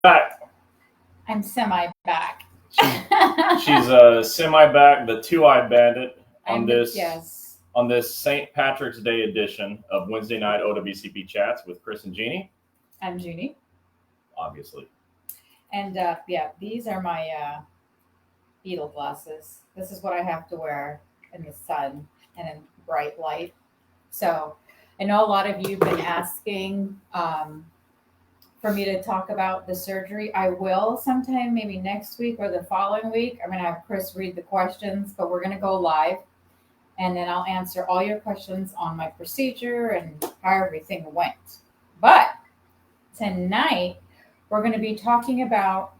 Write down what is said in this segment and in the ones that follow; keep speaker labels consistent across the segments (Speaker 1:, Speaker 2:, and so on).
Speaker 1: Back.
Speaker 2: I'm semi-back.
Speaker 1: She's semi-back, the two-eyed bandit on this
Speaker 2: Yes.
Speaker 1: on this St. Patrick's Day edition of Wednesday night OWCP chats with Chris and Gini.
Speaker 2: I'm Gini.
Speaker 1: Obviously.
Speaker 2: And these are my beetle glasses. This is what I have to wear in the sun and in bright light. So I know a lot of you have been asking for me to talk about the surgery. I will sometime, maybe next week or the following week. I'm going to have Chris read the questions, but we're going to go live. And then I'll answer all your questions on my procedure and how everything went. But tonight, we're going to be talking about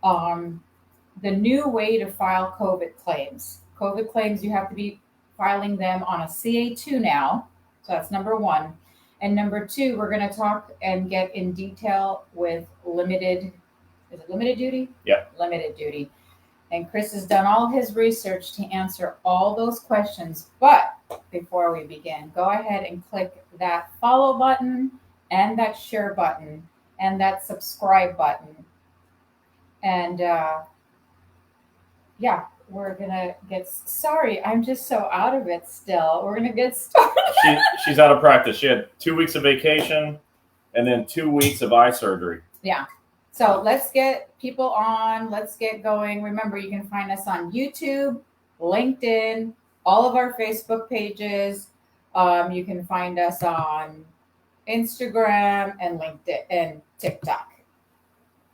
Speaker 2: the new way to file COVID claims. COVID claims, you have to be filing them on a CA2 now. So that's number one. And number two, we're going to talk and get in detail with limited duty?
Speaker 1: Yeah.
Speaker 2: Limited duty. And Chris has done all his research to answer all those questions. But before we begin, go ahead and click that follow button and that share button and that subscribe button. And we're going to sorry, I'm just so out of it still. We're going to get started.
Speaker 1: She's out of practice. She had 2 weeks of vacation and then 2 weeks of eye surgery.
Speaker 2: Yeah. So let's get people on. Let's get going. Remember, you can find us on YouTube, LinkedIn, all of our Facebook pages. You can find us on Instagram and LinkedIn and TikTok.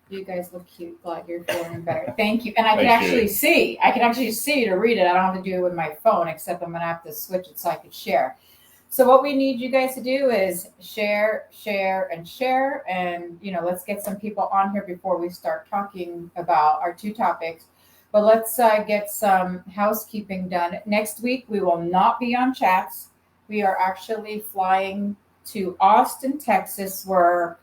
Speaker 2: You guys look cute. Glad you're feeling better. Thank you. And I can actually see. I can actually see to read it. I don't have to do it with my phone, except I'm going to have to switch it so I can share. So what we need you guys to do is share, and share. And, let's get some people on here before we start talking about our two topics. But let's get some housekeeping done. Next week, we will not be on chats. We are actually flying to Austin, Texas, where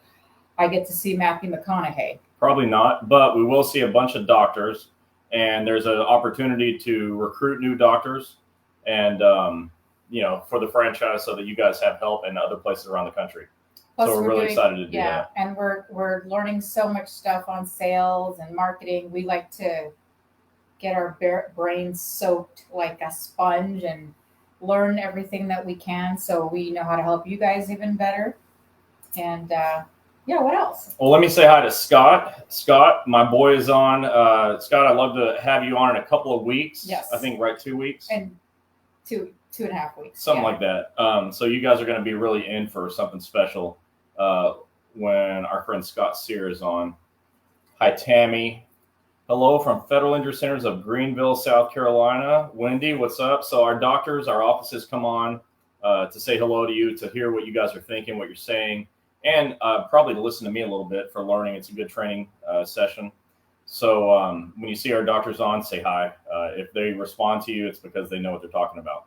Speaker 2: I get to see Matthew McConaughey.
Speaker 1: Probably not, but we will see a bunch of doctors. And there's an opportunity to recruit new doctors and, for the franchise so that you guys have help in other places around the country. Plus, so we're really excited to do that.
Speaker 2: And we're learning so much stuff on sales and marketing. We like to get our brains soaked like a sponge and learn everything that we can so we know how to help you guys even better. And what else?
Speaker 1: Well, let me say hi to Scott. Scott, my boy is on. Scott, I'd love to have you on in a couple of weeks.
Speaker 2: Yes.
Speaker 1: I think, right, 2 weeks?
Speaker 2: And 2.5 weeks.
Speaker 1: Something like that. So you guys are going to be really in for something special when our friend Scott Sear is on. Hi, Tammy. Hello from Federal Injury Centers of Greenville, South Carolina. Wendy, what's up? So our doctors, our offices come on to say hello to you, to hear what you guys are thinking, what you're saying, and probably to listen to me a little bit for learning. It's a good training session. So when you see our doctors on, say hi. If they respond to you, it's because they know what they're talking about.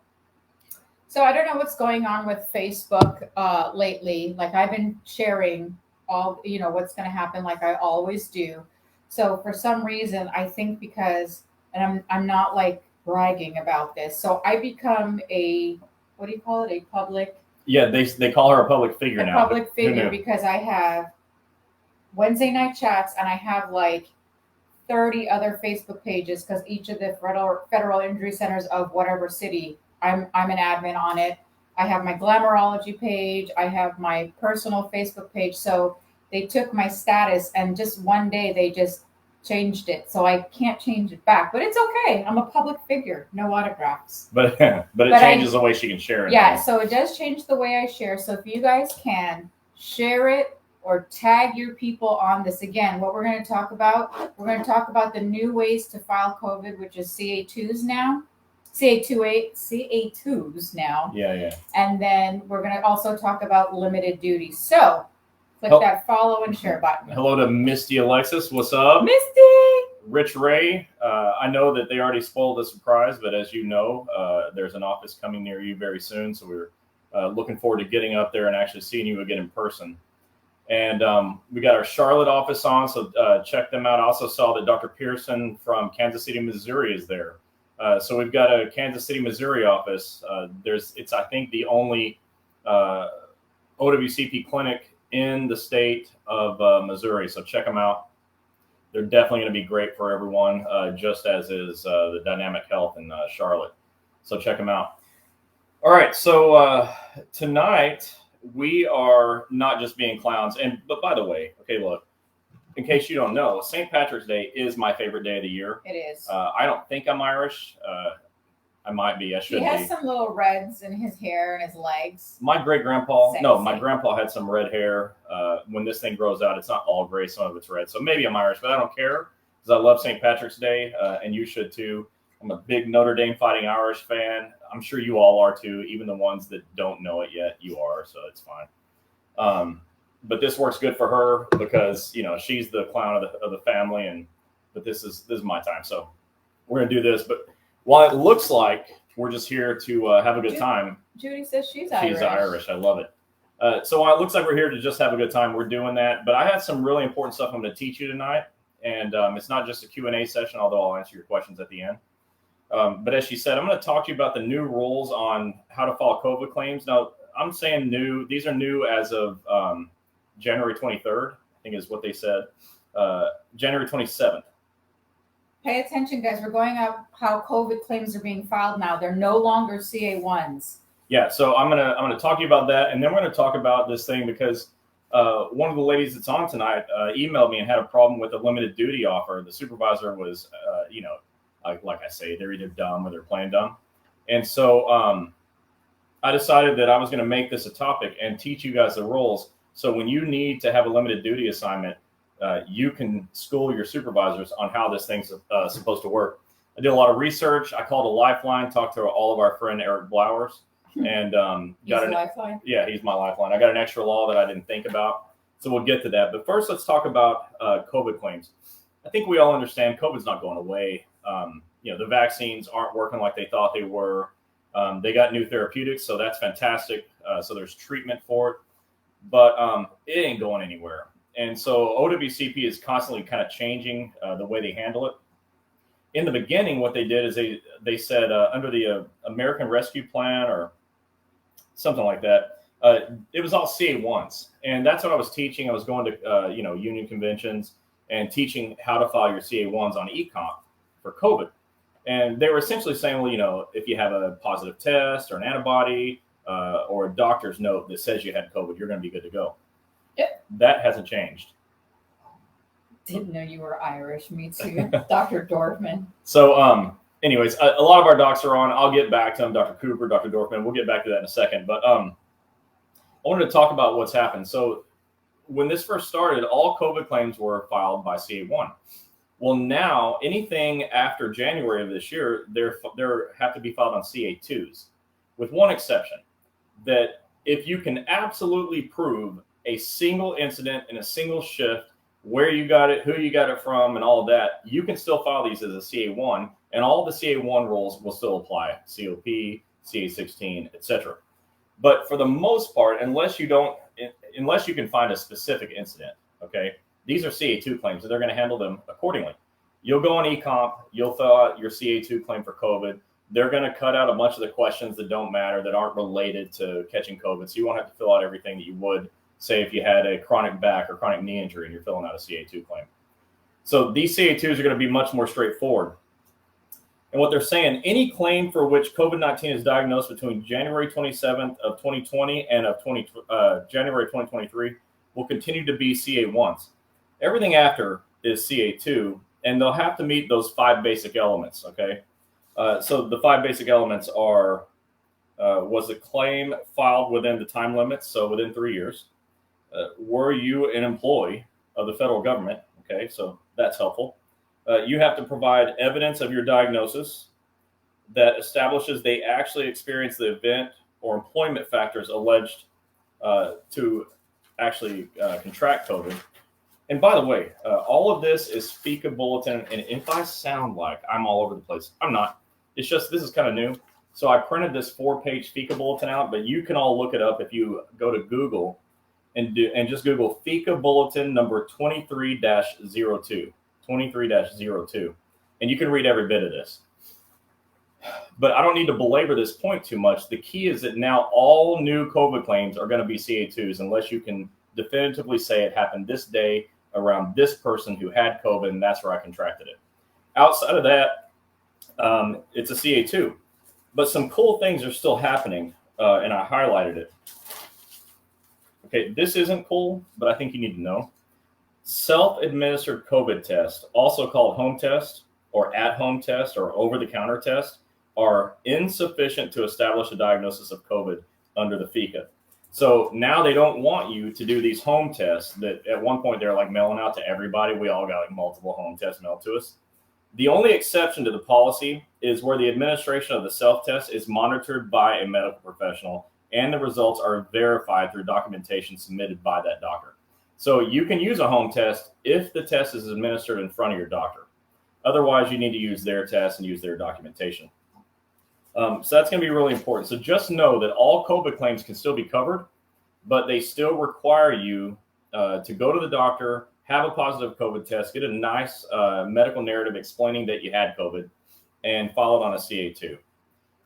Speaker 2: So I don't know what's going on with Facebook lately. Like I've been sharing all, what's going to happen like I always do. So for some reason, I think because, and I'm not like bragging about this. So I become a public.
Speaker 1: Yeah, they call her a public figure now.
Speaker 2: Public figure because I have Wednesday night chats and I have like 30 other Facebook pages because each of the federal injury centers of whatever city, I'm an admin on it. I have my Glamourology page. I have my personal Facebook page. So they took my status and just one day they just changed it. So I can't change it back, but it's okay. I'm a public figure. No autographs.
Speaker 1: But it changes the way she can share it.
Speaker 2: Yeah, so it does change the way I share. So if you guys can share it or tag your people on this. Again, what we're going to talk about, the new ways to file COVID, which is CA2s now. CA2s now.
Speaker 1: Yeah.
Speaker 2: And then we're going to also talk about limited duty. So click that follow and share button.
Speaker 1: Hello to Misty Alexis. What's up?
Speaker 2: Misty!
Speaker 1: Rich Ray. I know that they already spoiled the surprise, but as you know, there's an office coming near you very soon. So we're looking forward to getting up there and actually seeing you again in person. And we got our Charlotte office on, so check them out. I also saw that Dr. Pearson from Kansas City, Missouri is there. So we've got a Kansas City, Missouri office. It's I think the only OWCP clinic in the state of Missouri. So check them out. They're definitely going to be great for everyone, just as is the Dynamic Health in Charlotte. So check them out. All right, so tonight we are not just being clowns. But by the way, okay, look, in case you don't know, St. Patrick's Day is my favorite day of the year.
Speaker 2: It is.
Speaker 1: I don't think I'm Irish. I might be. I should be.
Speaker 2: He has some little reds in his hair and his legs.
Speaker 1: My great-grandpa, my grandpa had some red hair. When this thing grows out, it's not all gray. Some of it's red. So maybe I'm Irish, but I don't care because I love St. Patrick's Day, and you should too. I'm a big Notre Dame Fighting Irish fan. I'm sure you all are too. Even the ones that don't know it yet, you are, so it's fine. But this works good for her because she's the clown of the family, but this is my time, so we're gonna do this. But while it looks like we're just here to have a good time,
Speaker 2: Judy says she's Irish.
Speaker 1: She's Irish. I love it. So while it looks like we're here to just have a good time, we're doing that. But I have some really important stuff I'm going to teach you tonight, and it's not just a Q&A session, although I'll answer your questions at the end. But as she said, I'm going to talk to you about the new rules on how to file COVID claims. Now, I'm saying new. These are new as of January 23rd, I think is what they said. January 27th.
Speaker 2: Pay attention, guys. We're going up how COVID claims are being filed now. They're no longer CA1s.
Speaker 1: Yeah, so I'm gonna talk to you about that, and then we're gonna talk about this thing because one of the ladies that's on tonight emailed me and had a problem with a limited duty offer. The supervisor was, like I say, they're either dumb or they're playing dumb, and so I decided that I was gonna make this a topic and teach you guys the rules. So when you need to have a limited duty assignment, you can school your supervisors on how this thing's supposed to work. I did a lot of research. I called a lifeline, talked to all of our friend Eric Blowers, and got a lifeline. Yeah, he's my lifeline. I got an extra law that I didn't think about, so we'll get to that. But first, let's talk about COVID claims. I think we all understand COVID's not going away. The vaccines aren't working like they thought they were. They got new therapeutics, so that's fantastic. So there's treatment for it, but it ain't going anywhere. And so OWCP is constantly kind of changing the way they handle it. In the beginning, what they did is they said under the American Rescue Plan or something like that, it was all CA1s. And that's what I was teaching. I was going to union conventions and teaching how to file your CA1s on eComp for COVID. And they were essentially saying, well, if you have a positive test or an antibody or a doctor's note that says you had COVID, you're going to be good to go.
Speaker 2: Yep.
Speaker 1: That hasn't changed.
Speaker 2: Didn't know you were Irish. Me too. Dr. Dorfman.
Speaker 1: So, anyways, a lot of our docs are on. I'll get back to them. Dr. Cooper, Dr. Dorfman. We'll get back to that in a second. But I wanted to talk about what's happened. So when this first started, all COVID claims were filed by CA1. Well, now anything after January of this year, they have to be filed on CA2s, with one exception, that if you can absolutely prove a single incident in a single shift, where you got it, who you got it from, and all of that, you can still file these as a CA1, and all the CA1 rules will still apply, COP, CA16, etc. But for the most part, unless you can find a specific incident, okay, these are CA2 claims, and they're going to handle them accordingly. You'll go on eComp, you'll fill out your CA2 claim for COVID. They're going to cut out a bunch of the questions that don't matter, that aren't related to catching COVID, so you won't have to fill out everything that you would say if you had a chronic back or chronic knee injury and you're filling out a CA2 claim. So these CA2s are going to be much more straightforward. And what they're saying, any claim for which COVID-19 is diagnosed between January 27th of 2020 and of January 2023 will continue to be CA1s. Everything after is CA2, and they'll have to meet those 5 basic elements, okay? So the 5 basic elements are, was the claim filed within the time limits, so within 3 years? Were you an employee of the federal government? Okay, so that's helpful. You have to provide evidence of your diagnosis that establishes they actually experienced the event or employment factors alleged to actually contract COVID. And by the way, all of this is FECA bulletin. And if I sound like I'm all over the place, I'm not. It's just this is kind of new. So I printed this 4-page FECA bulletin out, but you can all look it up if you go to Google and just Google FECA bulletin number 23-02, 23-02, and you can read every bit of this. But I don't need to belabor this point too much. The key is that now all new COVID claims are going to be CA2s unless you can definitively say it happened this day around this person who had COVID, and that's where I contracted it. Outside of that, it's a CA2. But some cool things are still happening, and I highlighted it. Okay, this isn't cool, but I think you need to know. Self-administered COVID test, also called home test or at-home test or over-the-counter test, are insufficient to establish a diagnosis of COVID under the FICA. So now they don't want you to do these home tests that at one point they're like mailing out to everybody. We all got like multiple home tests mailed to us. The only exception to the policy is where the administration of the self-test is monitored by a medical professional and the results are verified through documentation submitted by that doctor. So you can use a home test if the test is administered in front of your doctor. Otherwise, you need to use their test and use their documentation. So that's going to be really important. So just know that all COVID claims can still be covered, but they still require you to go to the doctor, have a positive COVID test, get a nice medical narrative explaining that you had COVID, and follow it on a CA2.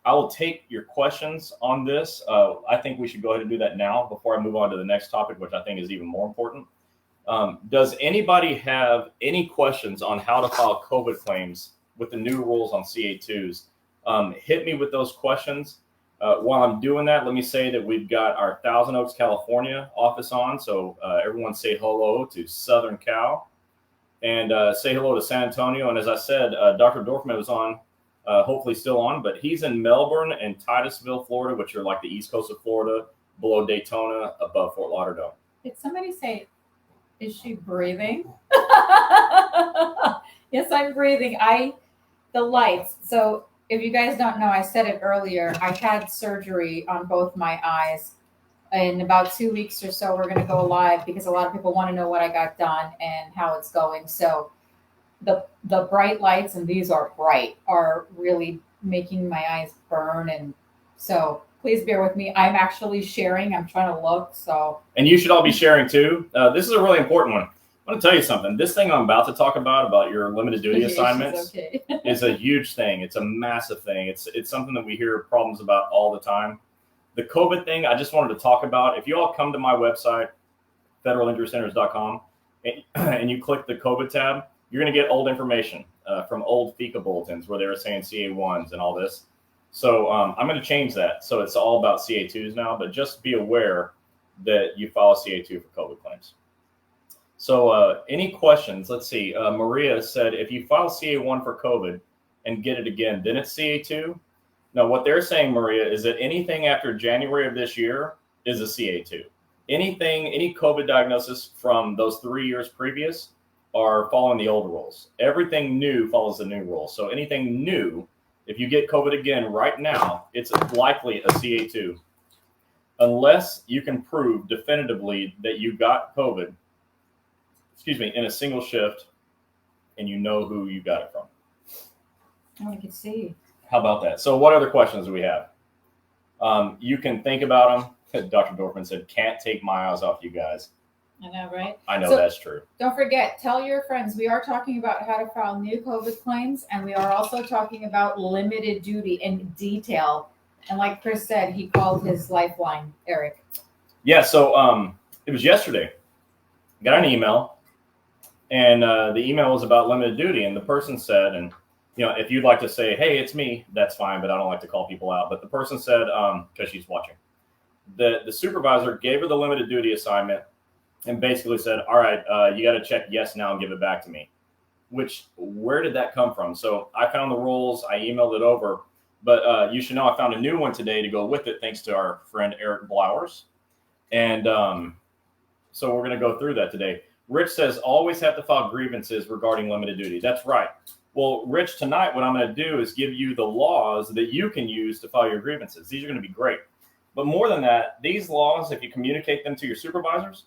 Speaker 1: I will take your questions on this. I think we should go ahead and do that now before I move on to the next topic, which I think is even more important. Does anybody have any questions on how to file COVID claims with the new rules on CA2s? Hit me with those questions. While I'm doing that, let me say that we've got our Thousand Oaks, California office on. So everyone say hello to Southern Cal and say hello to San Antonio. And as I said, Dr. Dorfman was on, hopefully still on, but he's in Melbourne and Titusville, Florida, which are like the east coast of Florida, below Daytona, above Fort Lauderdale.
Speaker 2: Did somebody say, is she breathing? Yes, I'm breathing. The lights. So if you guys don't know, I said it earlier, I had surgery on both my eyes. In about 2 weeks or so, we're going to go live because a lot of people want to know what I got done and how it's going. So the bright lights, and these are bright, are really making my eyes burn. And so please bear with me. I'm actually sharing. I'm trying to look. And
Speaker 1: you should all be sharing too. This is a really important one. I want to tell you something. This thing I'm about to talk about your limited duty assignments, is a huge thing. It's a massive thing. It's something that we hear problems about all the time. The COVID thing, I just wanted to talk about. If you all come to my website, federalinjurycenters.com, and you click the COVID tab, you're going to get old information from old FICA bulletins where they were saying CA1s and all this. So I'm going to change that. So it's all about CA2s now, but just be aware that you file a CA2 for COVID claims. So any questions? Let's see. Maria said, if you file CA1 for COVID and get it again, then it's CA2. Now, what they're saying, Maria, is that anything after January of this year is a CA2. Any COVID diagnosis from those 3 years previous are following the old rules. Everything new follows the new rules. So anything new, if you get COVID again right now, it's likely a CA2, unless you can prove definitively that you got COVID, in a single shift, and you know who you got it from.
Speaker 2: Oh, I can see.
Speaker 1: How about that? So what other questions do we have? You can think about them. Dr. Dorfman said, can't take my eyes off you guys.
Speaker 2: I know, right?
Speaker 1: I know, so, that's true.
Speaker 2: Don't forget, tell your friends. We are talking about how to file new COVID claims, and we are also talking about limited duty in detail. And like Chris said, he called his lifeline, Eric.
Speaker 1: Yeah, so it was yesterday. Got an email. And the email was about limited duty. And the person said, and if you'd like to say, hey, it's me, that's fine. But I don't like to call people out. But the person said, because she's watching, the supervisor gave her the limited duty assignment and basically said, all right, you got to check yes now and give it back to me. Where did that come from? So I found the rules. I emailed it over. But you should know I found a new one today to go with it, thanks to our friend Eric Blowers. And so we're going to go through that today. Rich says, always have to file grievances regarding limited duty. That's right. Well, Rich, tonight what I'm going to do is give you the laws that you can use to file your grievances. These are going to be great. But more than that, these laws, if you communicate them to your supervisors,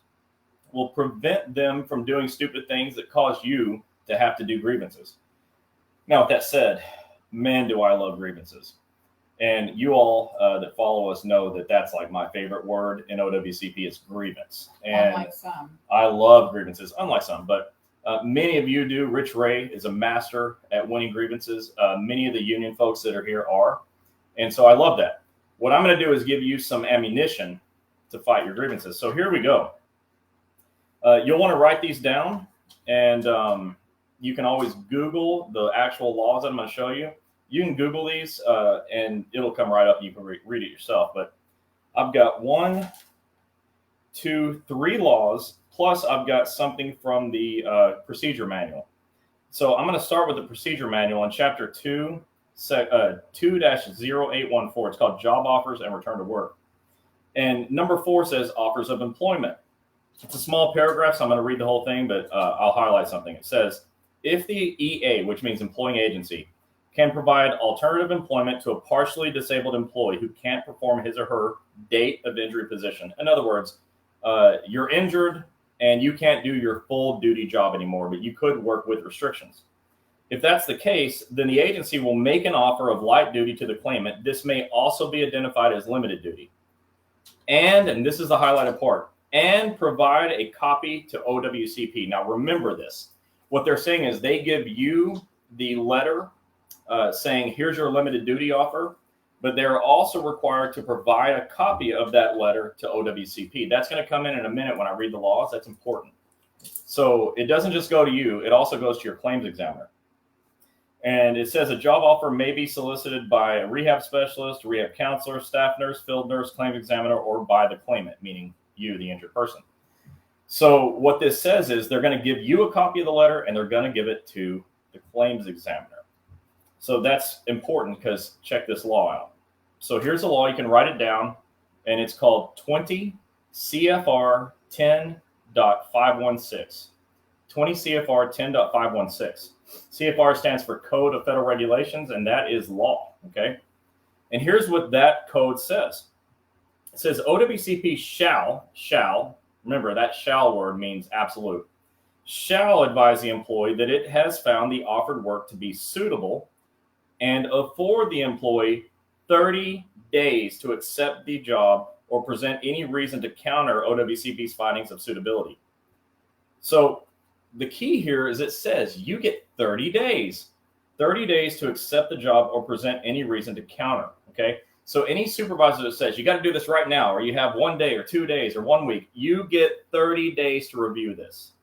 Speaker 1: will prevent them from doing stupid things that cause you to have to do grievances. Now, with that said, man, do I love grievances. And you all that follow us know that that's like my favorite word in OWCP is grievance. And
Speaker 2: unlike some.
Speaker 1: I love grievances, unlike some, but many of you do. Rich Ray is a master at winning grievances. Many of the union folks that are here are. And so I love that. What I'm going to do is give you some ammunition to fight your grievances. So here we go. You'll want to write these down, and you can always Google the actual laws that I'm going to show you. You can Google these, and it'll come right up. You can read it yourself. But I've got 1, 2, 3 laws, plus I've got something from the procedure manual. So I'm going to start with the procedure manual in Chapter 2, 2-0814. It's called Job Offers and Return to Work. And number 4 says Offers of Employment. It's a small paragraph, so I'm going to read the whole thing, but I'll highlight something. It says, if the EA, which means employing agency, can provide alternative employment to a partially disabled employee who can't perform his or her date of injury position. In other words, you're injured and you can't do your full duty job anymore, but you could work with restrictions. If that's the case, then the agency will make an offer of light duty to the claimant. This may also be identified as limited duty. And this is the highlighted part, and provide a copy to OWCP. Now, remember this. What they're saying is they give you the letter saying, here's your limited duty offer, but they're also required to provide a copy of that letter to OWCP. That's going to come in a minute when I read the laws. That's important. So it doesn't just go to you. It also goes to your claims examiner. And it says a job offer may be solicited by a rehab specialist, rehab counselor, staff nurse, field nurse, claims examiner, or by the claimant, meaning you, the injured person. So what this says is they're going to give you a copy of the letter and they're going to give it to the claims examiner. So that's important because check this law out. So here's the law. You can write it down, and it's called 20 CFR 10.516. 20 CFR 10.516. CFR stands for Code of Federal Regulations, and that is law, okay? And here's what that code says. It says OWCP shall, remember that shall word means absolute, shall advise the employee that it has found the offered work to be suitable and afford the employee 30 days to accept the job or present any reason to counter OWCP's findings of suitability. So the key here is it says you get 30 days to accept the job or present any reason to counter, okay? So any supervisor that says you got to do this right now, or you have 1 day or 2 days or 1 week, you get 30 days to review this.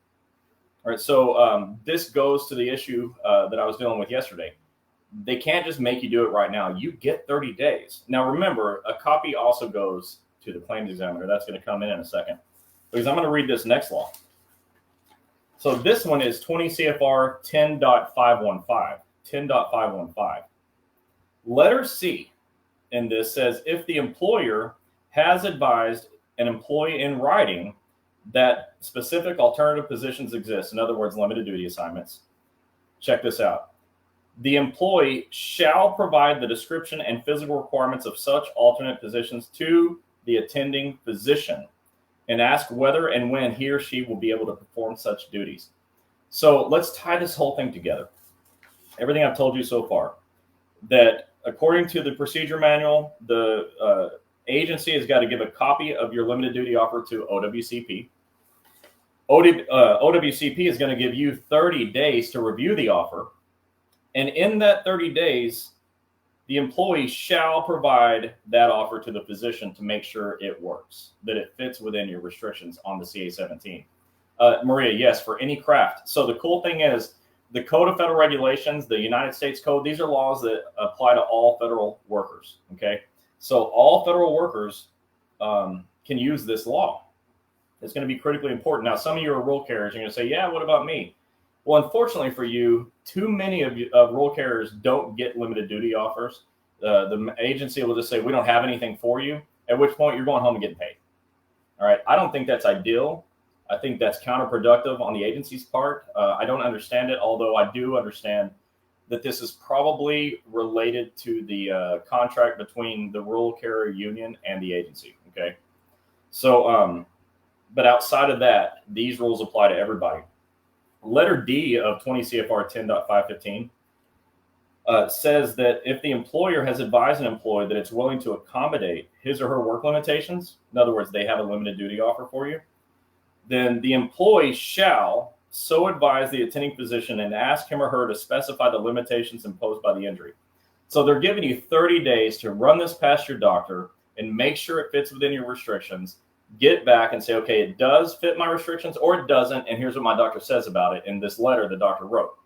Speaker 1: All right, so this goes to the issue that I was dealing with yesterday. They can't just make you do it right now. You get 30 days. Now, remember, a copy also goes to the claims examiner. That's going to come in a second, because I'm going to read this next law. So this one is 20 CFR 10.515. 10.515. Letter C in this says if the employer has advised an employee in writing that specific alternative positions exist, in other words, limited duty assignments. Check this out. The employee shall provide the description and physical requirements of such alternate positions to the attending physician and ask whether and when he or she will be able to perform such duties. So let's tie this whole thing together. Everything I've told you so far, that according to the procedure manual, the agency has got to give a copy of your limited duty offer to OWCP. OWCP is going to give you 30 days to review the offer. And in that 30 days, the employee shall provide that offer to the physician to make sure it works, that it fits within your restrictions on the CA-17. Maria, yes, for any craft. So the cool thing is the Code of Federal Regulations, the United States Code, these are laws that apply to all federal workers, okay? So all federal workers can use this law. It's going to be critically important. Now, some of you are rural carriers. You're going to say, yeah, what about me? Well, unfortunately for you, too many of rural carriers don't get limited duty offers. The agency will just say, we don't have anything for you, at which point you're going home and getting paid. All right. I don't think that's ideal. I think that's counterproductive on the agency's part. I don't understand it, although I do understand that this is probably related to the contract between the rural carrier union and the agency. Okay. So, but outside of that, these rules apply to everybody. Letter D of 20 CFR 10.515 says that if the employer has advised an employee that it's willing to accommodate his or her work limitations, in other words, they have a limited duty offer for you, then the employee shall so advise the attending physician and ask him or her to specify the limitations imposed by the injury. So they're giving you 30 days to run this past your doctor and make sure it fits within your restrictions get back and say, okay, it does fit my restrictions or it doesn't, and here's what my doctor says about it in this letter the doctor wrote.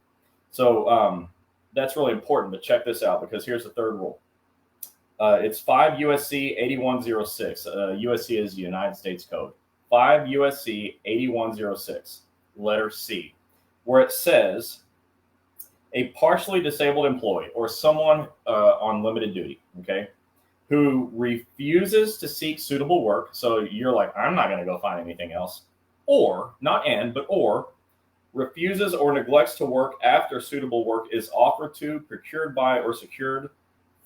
Speaker 1: So that's really important, but check this out, because here's the third rule. It's 5 USC 8106. USC is the United States Code. 5 USC 8106, letter C, where it says a partially disabled employee or someone on limited duty, okay, who refuses to seek suitable work. So you're like, I'm not going to go find anything else. Or, not and, but or, refuses or neglects to work after suitable work is offered to, procured by, or secured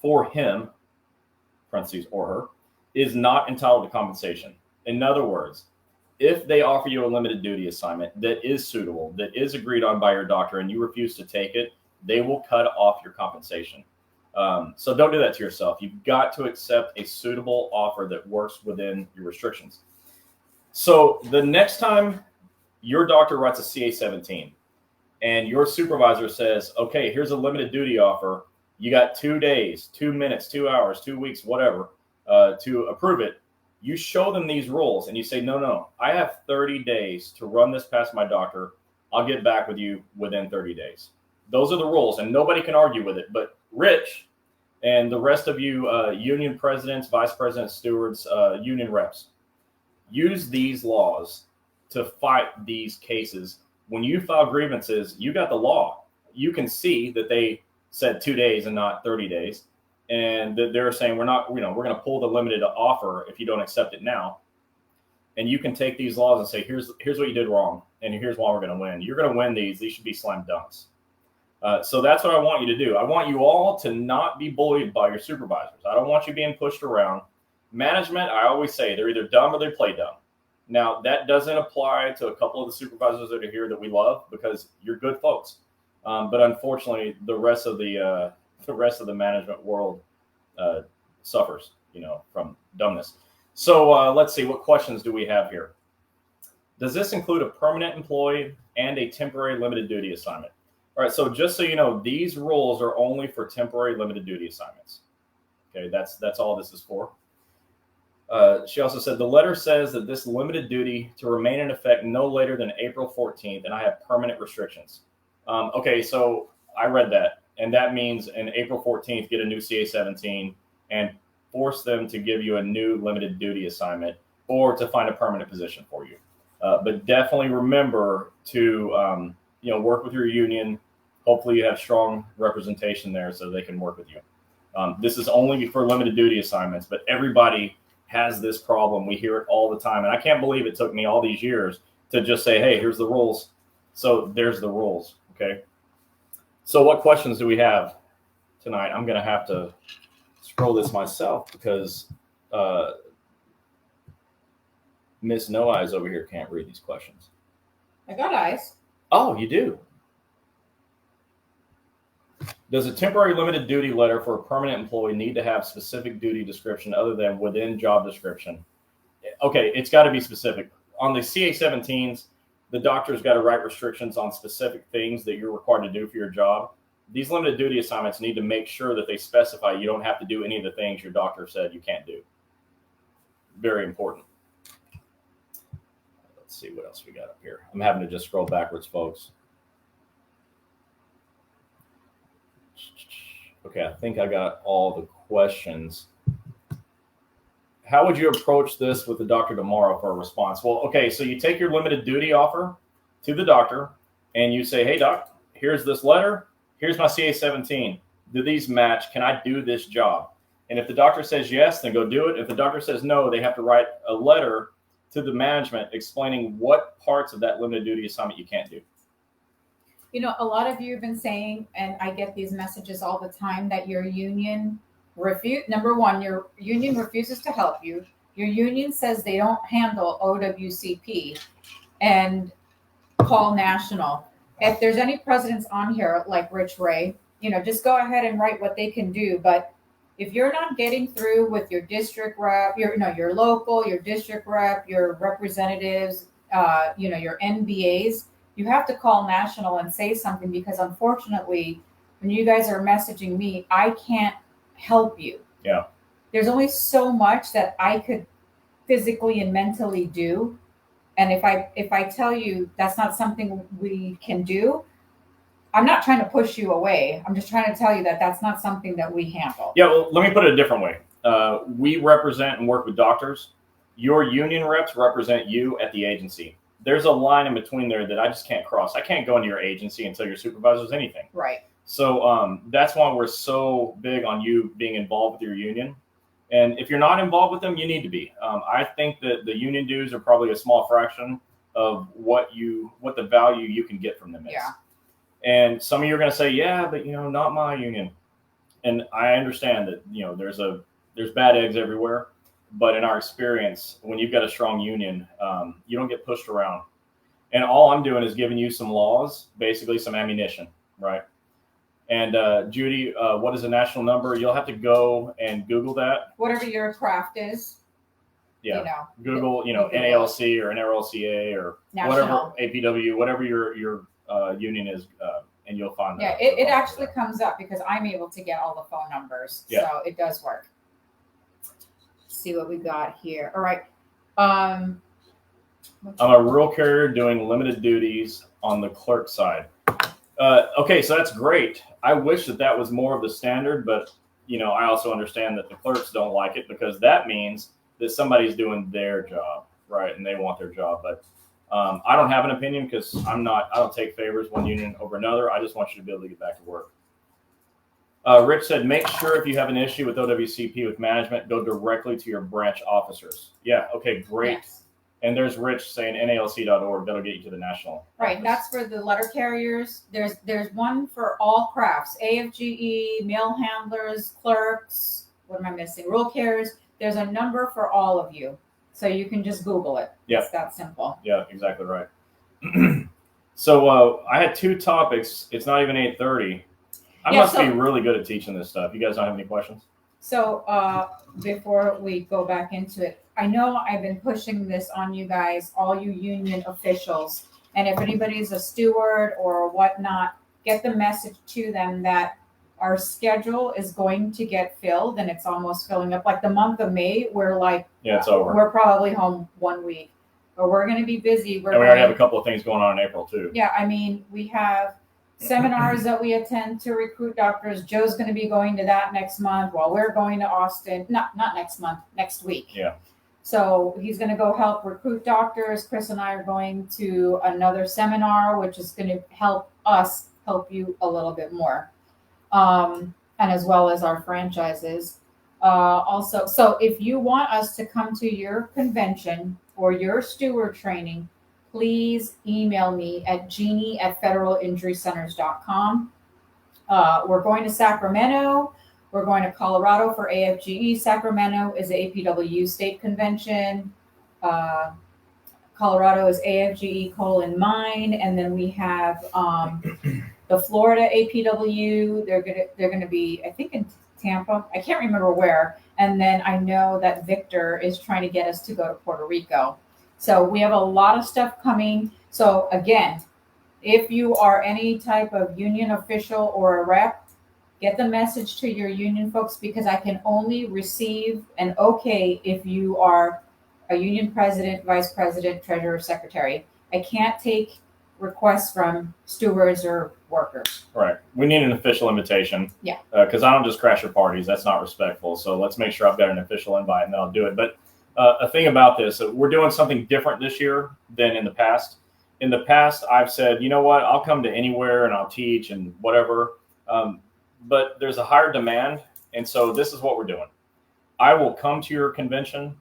Speaker 1: for him, parentheses, or her, is not entitled to compensation. In other words, if they offer you a limited duty assignment that is suitable, that is agreed on by your doctor, and you refuse to take it, they will cut off your compensation. So don't do that to yourself. You've got to accept a suitable offer that works within your restrictions. So the next time your doctor writes a CA-17 and your supervisor says, okay, here's a limited duty offer, you got 2 days, 2 minutes, 2 hours, 2 weeks, whatever, to approve it, you show them these rules and you say, no, I have 30 days to run this past my doctor. I'll get back with you within 30 days. Those are the rules, and nobody can argue with it. But Rich and the rest of you union presidents, vice presidents, stewards, union reps, use these laws to fight these cases. When you file grievances, you got the law. You can see that they said 2 days and not 30 days. And that they're saying, we're going to pull the limited offer if you don't accept it now. And you can take these laws and say, here's what you did wrong, and here's why we're going to win. You're going to win these. These should be slam dunks. So that's what I want you to do. I want you all to not be bullied by your supervisors. I don't want you being pushed around. Management, I always say, they're either dumb or they play dumb. Now, that doesn't apply to a couple of the supervisors that are here that we love, because you're good folks. But unfortunately, the rest of the management world suffers, from dumbness. So let's see, what questions do we have here? Does this include a permanent employee and a temporary limited duty assignment? All right, so just so you know, these rules are only for temporary limited duty assignments. Okay, that's all this is for. She also said, the letter says that this limited duty to remain in effect no later than April 14th, and I have permanent restrictions. Okay, so I read that, and that means in April 14th, get a new CA-17 and force them to give you a new limited duty assignment or to find a permanent position for you. But definitely remember to work with your union. Hopefully you have strong representation there so they can work with you. This is only for limited duty assignments, but everybody has this problem. We hear it all the time. And I can't believe it took me all these years to just say, hey, here's the rules. So there's the rules. Okay. So what questions do we have tonight? I'm going to have to scroll this myself because Miss No Eyes over here can't read these questions.
Speaker 2: I got eyes.
Speaker 1: Oh, you do? Does a temporary limited duty letter for a permanent employee need to have specific duty description other than within job description? Okay, it's got to be specific. On the CA-17s, the doctor's got to write restrictions on specific things that you're required to do for your job. These limited duty assignments need to make sure that they specify you don't have to do any of the things your doctor said you can't do. Very important. Let's see what else we got up here. I'm having to just scroll backwards, folks. Okay, I think I got all the questions. How would you approach this with the doctor tomorrow for a response? Well, okay, so you take your limited duty offer to the doctor and you say, hey, doc, here's this letter. Here's my CA-17. Do these match? Can I do this job? And if the doctor says yes, then go do it. If the doctor says no, they have to write a letter to the management explaining what parts of that limited duty assignment you can't do.
Speaker 2: A lot of you have been saying, and I get these messages all the time, that your union number one, your union refuses to help you. Your union says they don't handle OWCP and call national. If there's any presidents on here like Rich Ray, just go ahead and write what they can do. But if you're not getting through with your district rep, your local, your district rep, your representatives, your NBAs, you have to call national and say something, because unfortunately, when you guys are messaging me, I can't help you.
Speaker 1: Yeah.
Speaker 2: There's only so much that I could physically and mentally do. And if I tell you that's not something we can do, I'm not trying to push you away. I'm just trying to tell you that that's not something that we handle.
Speaker 1: Yeah, well, let me put it a different way. We represent and work with doctors. Your union reps represent you at the agency. There's a line in between there that I just can't cross. I can't go into your agency and tell your supervisors anything.
Speaker 2: Right.
Speaker 1: So that's why we're so big on you being involved with your union. And if you're not involved with them, you need to be. I think that the union dues are probably a small fraction of what the value you can get from them is.
Speaker 2: Yeah.
Speaker 1: And some of you are going to say, yeah, but not my union. And I understand that there's bad eggs everywhere. But in our experience, when you've got a strong union, you don't get pushed around. And all I'm doing is giving you some laws, basically some ammunition, right? And Judy, what is the national number? You'll have to go and Google that.
Speaker 2: Whatever your craft is.
Speaker 1: Yeah. Google, NALC or NRLCA or whatever, APW, whatever your union is, and you'll find that.
Speaker 2: Yeah, it actually comes up because I'm able to get all the phone numbers. Yeah. So it does work. Let's see what we got here. All right.
Speaker 1: I'm a rural carrier doing limited duties on the clerk side. Okay, so that's great. I wish that was more of the standard, but I also understand that the clerks don't like it because that means that somebody's doing their job, right? And they want their job. But I don't have an opinion because I don't take favors one union over another. I just want you to be able to get back to work. Rich said, make sure if you have an issue with OWCP with management, go directly to your branch officers. Yeah, okay, great. Yes. And there's Rich saying NALC.org. That'll get you to the national.
Speaker 2: Right, that's for the letter carriers. There's one for all crafts, AFGE, mail handlers, clerks. What am I missing? Rural carriers. There's a number for all of you. So you can just Google it.
Speaker 1: Yeah.
Speaker 2: It's that simple.
Speaker 1: Yeah, exactly right. So I had two topics. It's not even 8:30. I must be really good at teaching this stuff. You guys don't have any questions?
Speaker 2: So before we go back into it, I know I've been pushing this on you guys, all you union officials. And if anybody's a steward or whatnot, get the message to them that our schedule is going to get filled and it's almost filling up. Like the month of May, we're like,
Speaker 1: it's over.
Speaker 2: We're probably home 1 week, but we're going to be busy.
Speaker 1: And we already have a couple of things going on in April too.
Speaker 2: Yeah, I mean, we have seminars that we attend to recruit doctors. Joe's going to be going to that next month while we're going to Austin. Not next month, next week.
Speaker 1: Yeah.
Speaker 2: So he's going to go help recruit doctors. Chris and I are going to another seminar, which is going to help us help you a little bit more. And as well as our franchises. Also, so if you want us to come to your convention or your steward training, please email me at Gini@federalinjurycenters.com. We're going to Sacramento. We're going to Colorado for AFGE. Sacramento is the APW state convention. Colorado is AFGE mine. And then we have the Florida APW. They're gonna be, I think, in Tampa. I can't remember where. And then I know that Victor is trying to get us to go to Puerto Rico. So we have a lot of stuff coming. So again, if you are any type of union official or a rep, get the message to your union folks because I can only receive an okay if you are a union president, vice president, treasurer, secretary. I can't take requests from stewards or workers.
Speaker 1: Right. We need an official invitation.
Speaker 2: Yeah.
Speaker 1: Because I don't just crash your parties. That's not respectful. So let's make sure I've got an official invite and then I'll do it. But a thing about this, we're doing something different this year than in the past. In the past, I've said, you know what, I'll come to anywhere and I'll teach and whatever. But there's a higher demand. And so this is what we're doing. I will come to your convention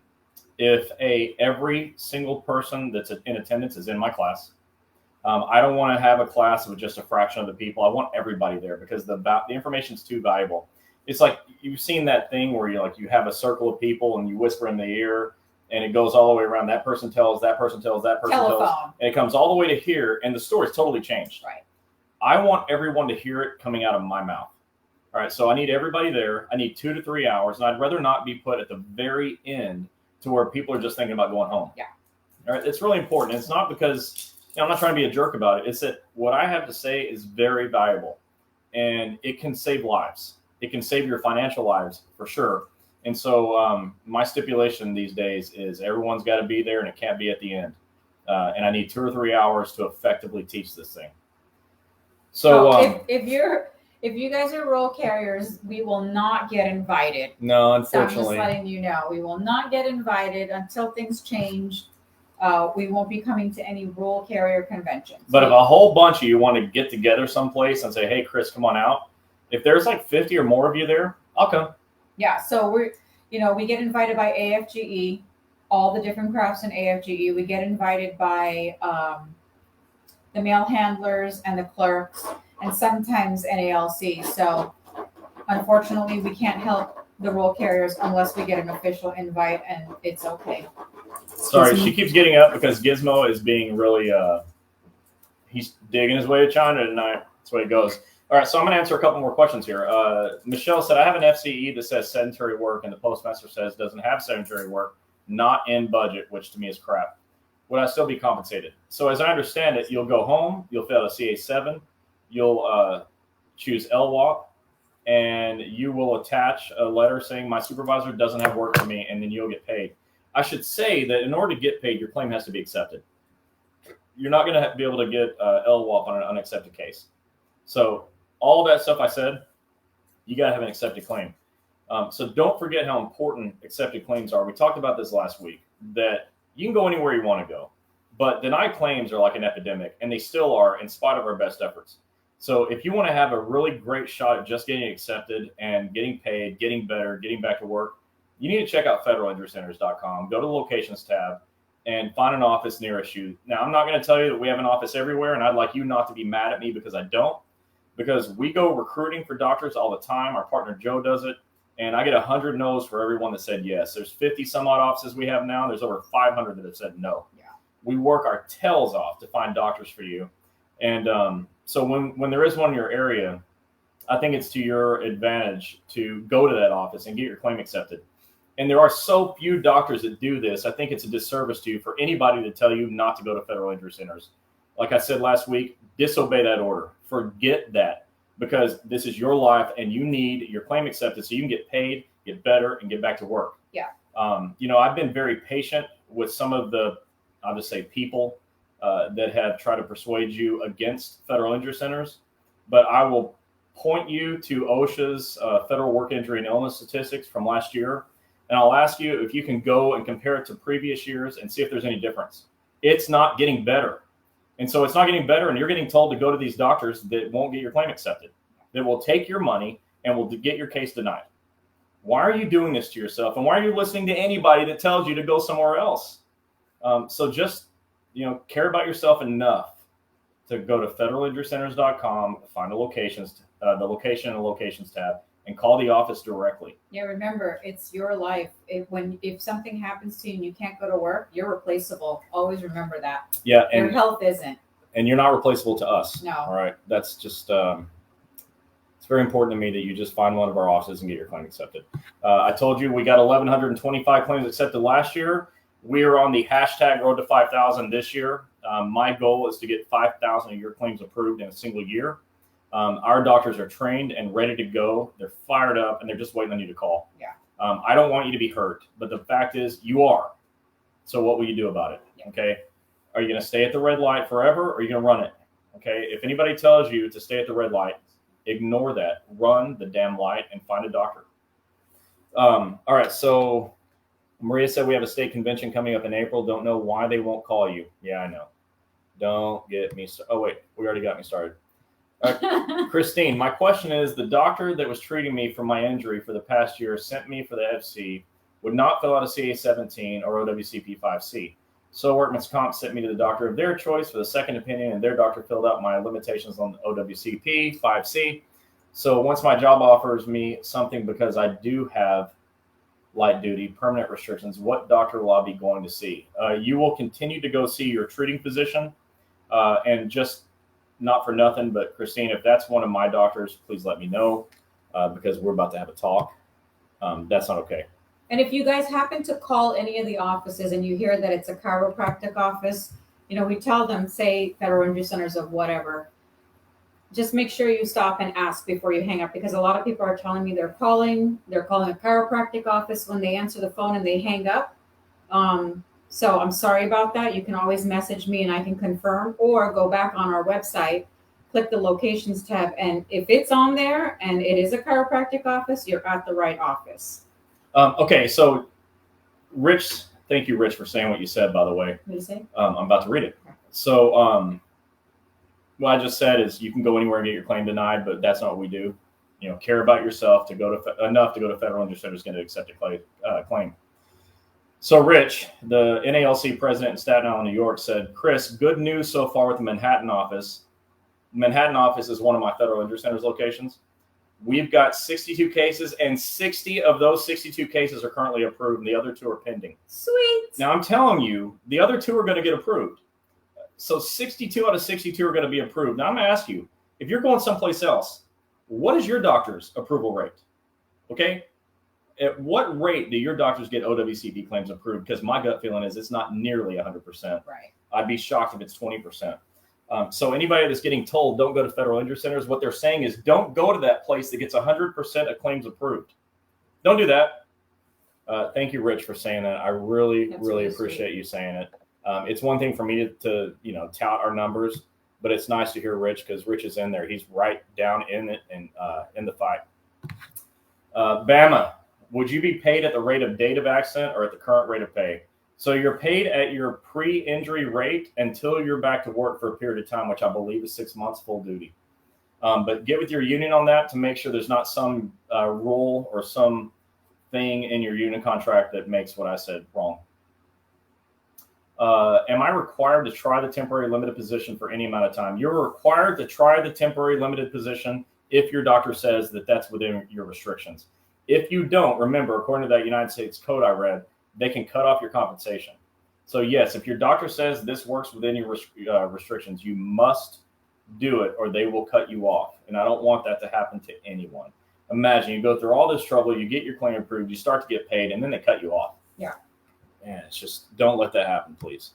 Speaker 1: if every single person that's in attendance is in my class. I don't want to have a class with just a fraction of the people. I want everybody there because the information is too valuable. It's like you've seen that thing where you have a circle of people and you whisper in the ear and it goes all the way around. That person tells, that person tells, that person
Speaker 2: Telephone.
Speaker 1: tells, and it comes all the way to here and the story's totally changed.
Speaker 2: Right.
Speaker 1: I want everyone to hear it coming out of my mouth. All right. So I need everybody there. I need 2 to 3 hours and I'd rather not be put at the very end to where people are just thinking about going home.
Speaker 2: Yeah.
Speaker 1: All right. It's really important. It's not because I'm not trying to be a jerk about it. It's that what I have to say is very valuable and it can save lives. It can save your financial lives for sure. And so my stipulation these days is everyone's got to be there, and it can't be at the end. And I need 2 or 3 hours to effectively teach this thing. So
Speaker 2: if you guys are role carriers, we will not get invited.
Speaker 1: No,
Speaker 2: So I'm just
Speaker 1: unfortunately.
Speaker 2: letting you know, we will not get invited until things change. We won't be coming to any role carrier conventions.
Speaker 1: But if a whole bunch of you want to get together someplace and say, hey, Chris, come on out. If there's like 50 or more of you there, I'll come.
Speaker 2: Yeah, so we get invited by AFGE, all the different crafts in AFGE. We get invited by the mail handlers and the clerks, and sometimes NALC. So unfortunately, we can't help the role carriers unless we get an official invite, and it's okay.
Speaker 1: Sorry, she keeps getting up because Gizmo is being really, he's digging his way to China tonight. That's the way it goes. All right, so I'm going to answer a couple more questions here. Michelle said, I have an FCE that says sedentary work, and the postmaster says doesn't have sedentary work, not in budget, which to me is crap. Would I still be compensated? So as I understand it, you'll go home, you'll fail a CA7, you'll choose LWAP, and you will attach a letter saying my supervisor doesn't have work for me, and then you'll get paid. I should say that in order to get paid, your claim has to be accepted. You're not going to be able to get LWAP on an unaccepted case. So all that stuff I said, you got to have an accepted claim. So don't forget how important accepted claims are. We talked about this last week, that you can go anywhere you want to go, but denied claims are like an epidemic, and they still are in spite of our best efforts. So if you want to have a really great shot at just getting accepted and getting paid, getting better, getting back to work, you need to check out federalinjurycenters.com, go to the locations tab, and find an office nearest you. Now, I'm not going to tell you that we have an office everywhere, and I'd like you not to be mad at me because I don't, because we go recruiting for doctors all the time. Our partner Joe does it, and I get 100 no's for everyone that said yes. There's 50 some odd offices we have now. There's over 500 that have said no. Yeah. We work our tails off to find doctors for you. And so when there is one in your area, I think it's to your advantage to go to that office and get your claim accepted. And there are so few doctors that do this. I think it's a disservice to you for anybody to tell you not to go to federal injury centers. Like I said last week, disobey that order. Forget that, because this is your life and you need your claim accepted so you can get paid, get better, and get back to work.
Speaker 2: Yeah.
Speaker 1: I've been very patient with some of the, I'll just say, people that have tried to persuade you against federal injury centers. But I will point you to OSHA's federal work injury and illness statistics from last year. And I'll ask you if you can go and compare it to previous years and see if there's any difference. It's not getting better. And so it's not getting better, and you're getting told to go to these doctors that won't get your claim accepted, that will take your money and will get your case denied. Why are you doing this to yourself? And why are you listening to anybody that tells you to go somewhere else? So just, care about yourself enough to go to federalinjurycenters.com, find the location and the locations tab, and call the office directly.
Speaker 2: Yeah, remember, it's your life. If something happens to you and you can't go to work, you're replaceable. Always remember that.
Speaker 1: Yeah,
Speaker 2: and your health isn't.
Speaker 1: And you're not replaceable to us.
Speaker 2: No.
Speaker 1: All right. That's just it's very important to me that you just find one of our offices and get your claim accepted. I told you we got 1,125 claims accepted last year. We are on the hashtag road to 5,000 this year. My goal is to get 5,000 of your claims approved in a single year. Our doctors are trained and ready to go. They're fired up, and they're just waiting on you to call.
Speaker 2: Yeah.
Speaker 1: I don't want you to be hurt, but the fact is you are. So what will you do about it?
Speaker 2: Yeah.
Speaker 1: Okay. Are you going to stay at the red light forever, or are you going to run it? Okay. If anybody tells you to stay at the red light, ignore that. Run the damn light and find a doctor. All right. So Maria said we have a state convention coming up in April. Don't know why they won't call you. Yeah, I know. Don't get me started. Oh, wait. We already got me started. Christine, my question is, the doctor that was treating me for my injury for the past year sent me for the FC, would not fill out a CA17 or OWCP 5C. So Workman's Comp sent me to the doctor of their choice for the second opinion, and their doctor filled out my limitations on the OWCP 5C. So once my job offers me something because I do have light duty permanent restrictions, what doctor will I be going to see? You will continue to go see your treating physician, and just not for nothing, but Christine, if that's one of my doctors, please let me know, because we're about to have a talk. That's not okay.
Speaker 2: And if you guys happen to call any of the offices and you hear that it's a chiropractic office, we tell them, say Federal Injury Centers of whatever. just make sure you stop and ask before you hang up, because a lot of people are telling me they're calling a chiropractic office when they answer the phone and they hang up. So I'm sorry about that. You can always message me and I can confirm, or go back on our website, click the locations tab, and if it's on there and it is a chiropractic office, you're at the right office.
Speaker 1: Okay, so Rich, thank you, Rich, for saying what you said, by the way.
Speaker 2: What did you say?
Speaker 1: I'm about to read it. So what I just said is you can go anywhere and get your claim denied, but that's not what we do. Care about yourself to go to enough to go to Federal Injury Center is going to accept a claim. So Rich, the NALC president in Staten Island, New York, said, Chris, good news so far with the Manhattan office. Manhattan office is one of my Federal Injury Center's locations. We've got 62 cases, and 60 of those 62 cases are currently approved, and the other 2 are pending.
Speaker 2: Sweet.
Speaker 1: Now, I'm telling you, the other 2 are going to get approved. So 62 out of 62 are going to be approved. Now, I'm going to ask you, if you're going someplace else, what is your doctor's approval rate? Okay? At what rate do your doctors get OWCP claims approved? Because my gut feeling is it's not nearly 100%.
Speaker 2: Right.
Speaker 1: I'd be shocked if it's 20%. So anybody that's getting told don't go to Federal Injury Centers, what they're saying is don't go to that place that gets 100% of claims approved. Don't do that. Thank you, Rich, for saying that. I really appreciate you saying it. It's one thing for me to tout our numbers, but it's nice to hear Rich, because Rich is in there. He's right down in it and in the fight. Bama, would you be paid at the rate of date of accident or at the current rate of pay? So you're paid at your pre-injury rate until you're back to work for a period of time, which I believe is 6 months full duty. But get with your union on that to make sure there's not some rule or some thing in your union contract that makes what I said wrong. Am I required to try the temporary limited position for any amount of time? You're required to try the temporary limited position if your doctor says that that's within your restrictions. If you don't, remember, according to that United States code I read, they can cut off your compensation. So yes, if your doctor says this works within your restrictions, you must do it or they will cut you off. And I don't want that to happen to anyone. Imagine you go through all this trouble, you get your claim approved, you start to get paid, and then they cut you off.
Speaker 2: Yeah.
Speaker 1: Man, it's just, don't let that happen, please.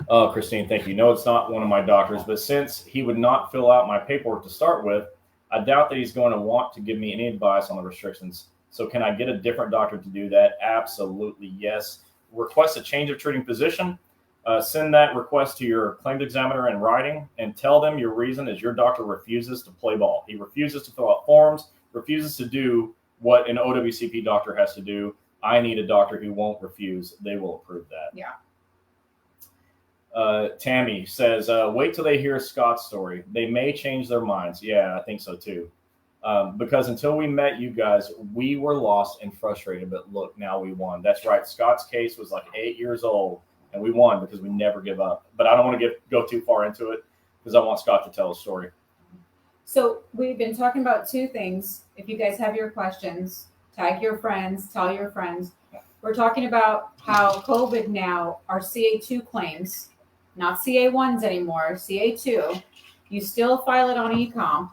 Speaker 1: Oh, Christine, thank you. No, it's not one of my doctors, but since he would not fill out my paperwork to start with, I doubt that he's going to want to give me any advice on the restrictions. So can I get a different doctor to do that? Absolutely, yes. Request a change of treating physician. Send that request to your claims examiner in writing and tell them your reason is your doctor refuses to play ball. He refuses to fill out forms, refuses to do what an OWCP doctor has to do. I need a doctor who won't refuse. They will approve that.
Speaker 2: Yeah.
Speaker 1: Tammy says, wait till they hear Scott's story. They may change their minds. Yeah, I think so too. Because until we met you guys, we were lost and frustrated. But look, now we won. That's right. Scott's case was like 8 years old, and we won because we never give up. But I don't want to go too far into it because I want Scott to tell a story.
Speaker 2: So we've been talking about 2 things. If you guys have your questions, tag your friends, tell your friends. We're talking about how COVID now, our CA2 claims, not CA1s anymore, CA2, you still file it on eCom.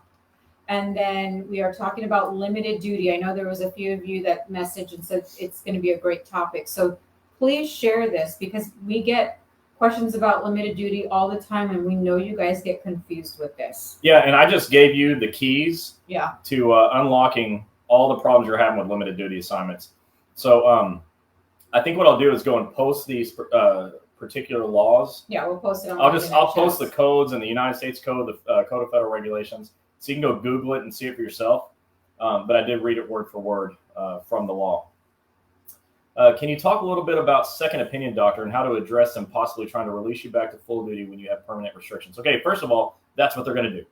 Speaker 2: And then we are talking about limited duty. I know there was a few of you that messaged and said it's going to be a great topic. So please share this because we get questions about limited duty all the time, and we know you guys get confused with this.
Speaker 1: Yeah, and I just gave you the keys to unlocking all the problems you're having with limited duty assignments. So I think what I'll do is go and post these particular laws.
Speaker 2: Yeah, we'll post it on.
Speaker 1: I'll post the codes and the United States Code, the Code of Federal Regulations, so you can go Google it and see it for yourself. But I did read it word for word from the law. Can you talk a little bit about second opinion doctor and how to address them possibly trying to release you back to full duty when you have permanent restrictions? Okay, first of all, that's what they're going to do.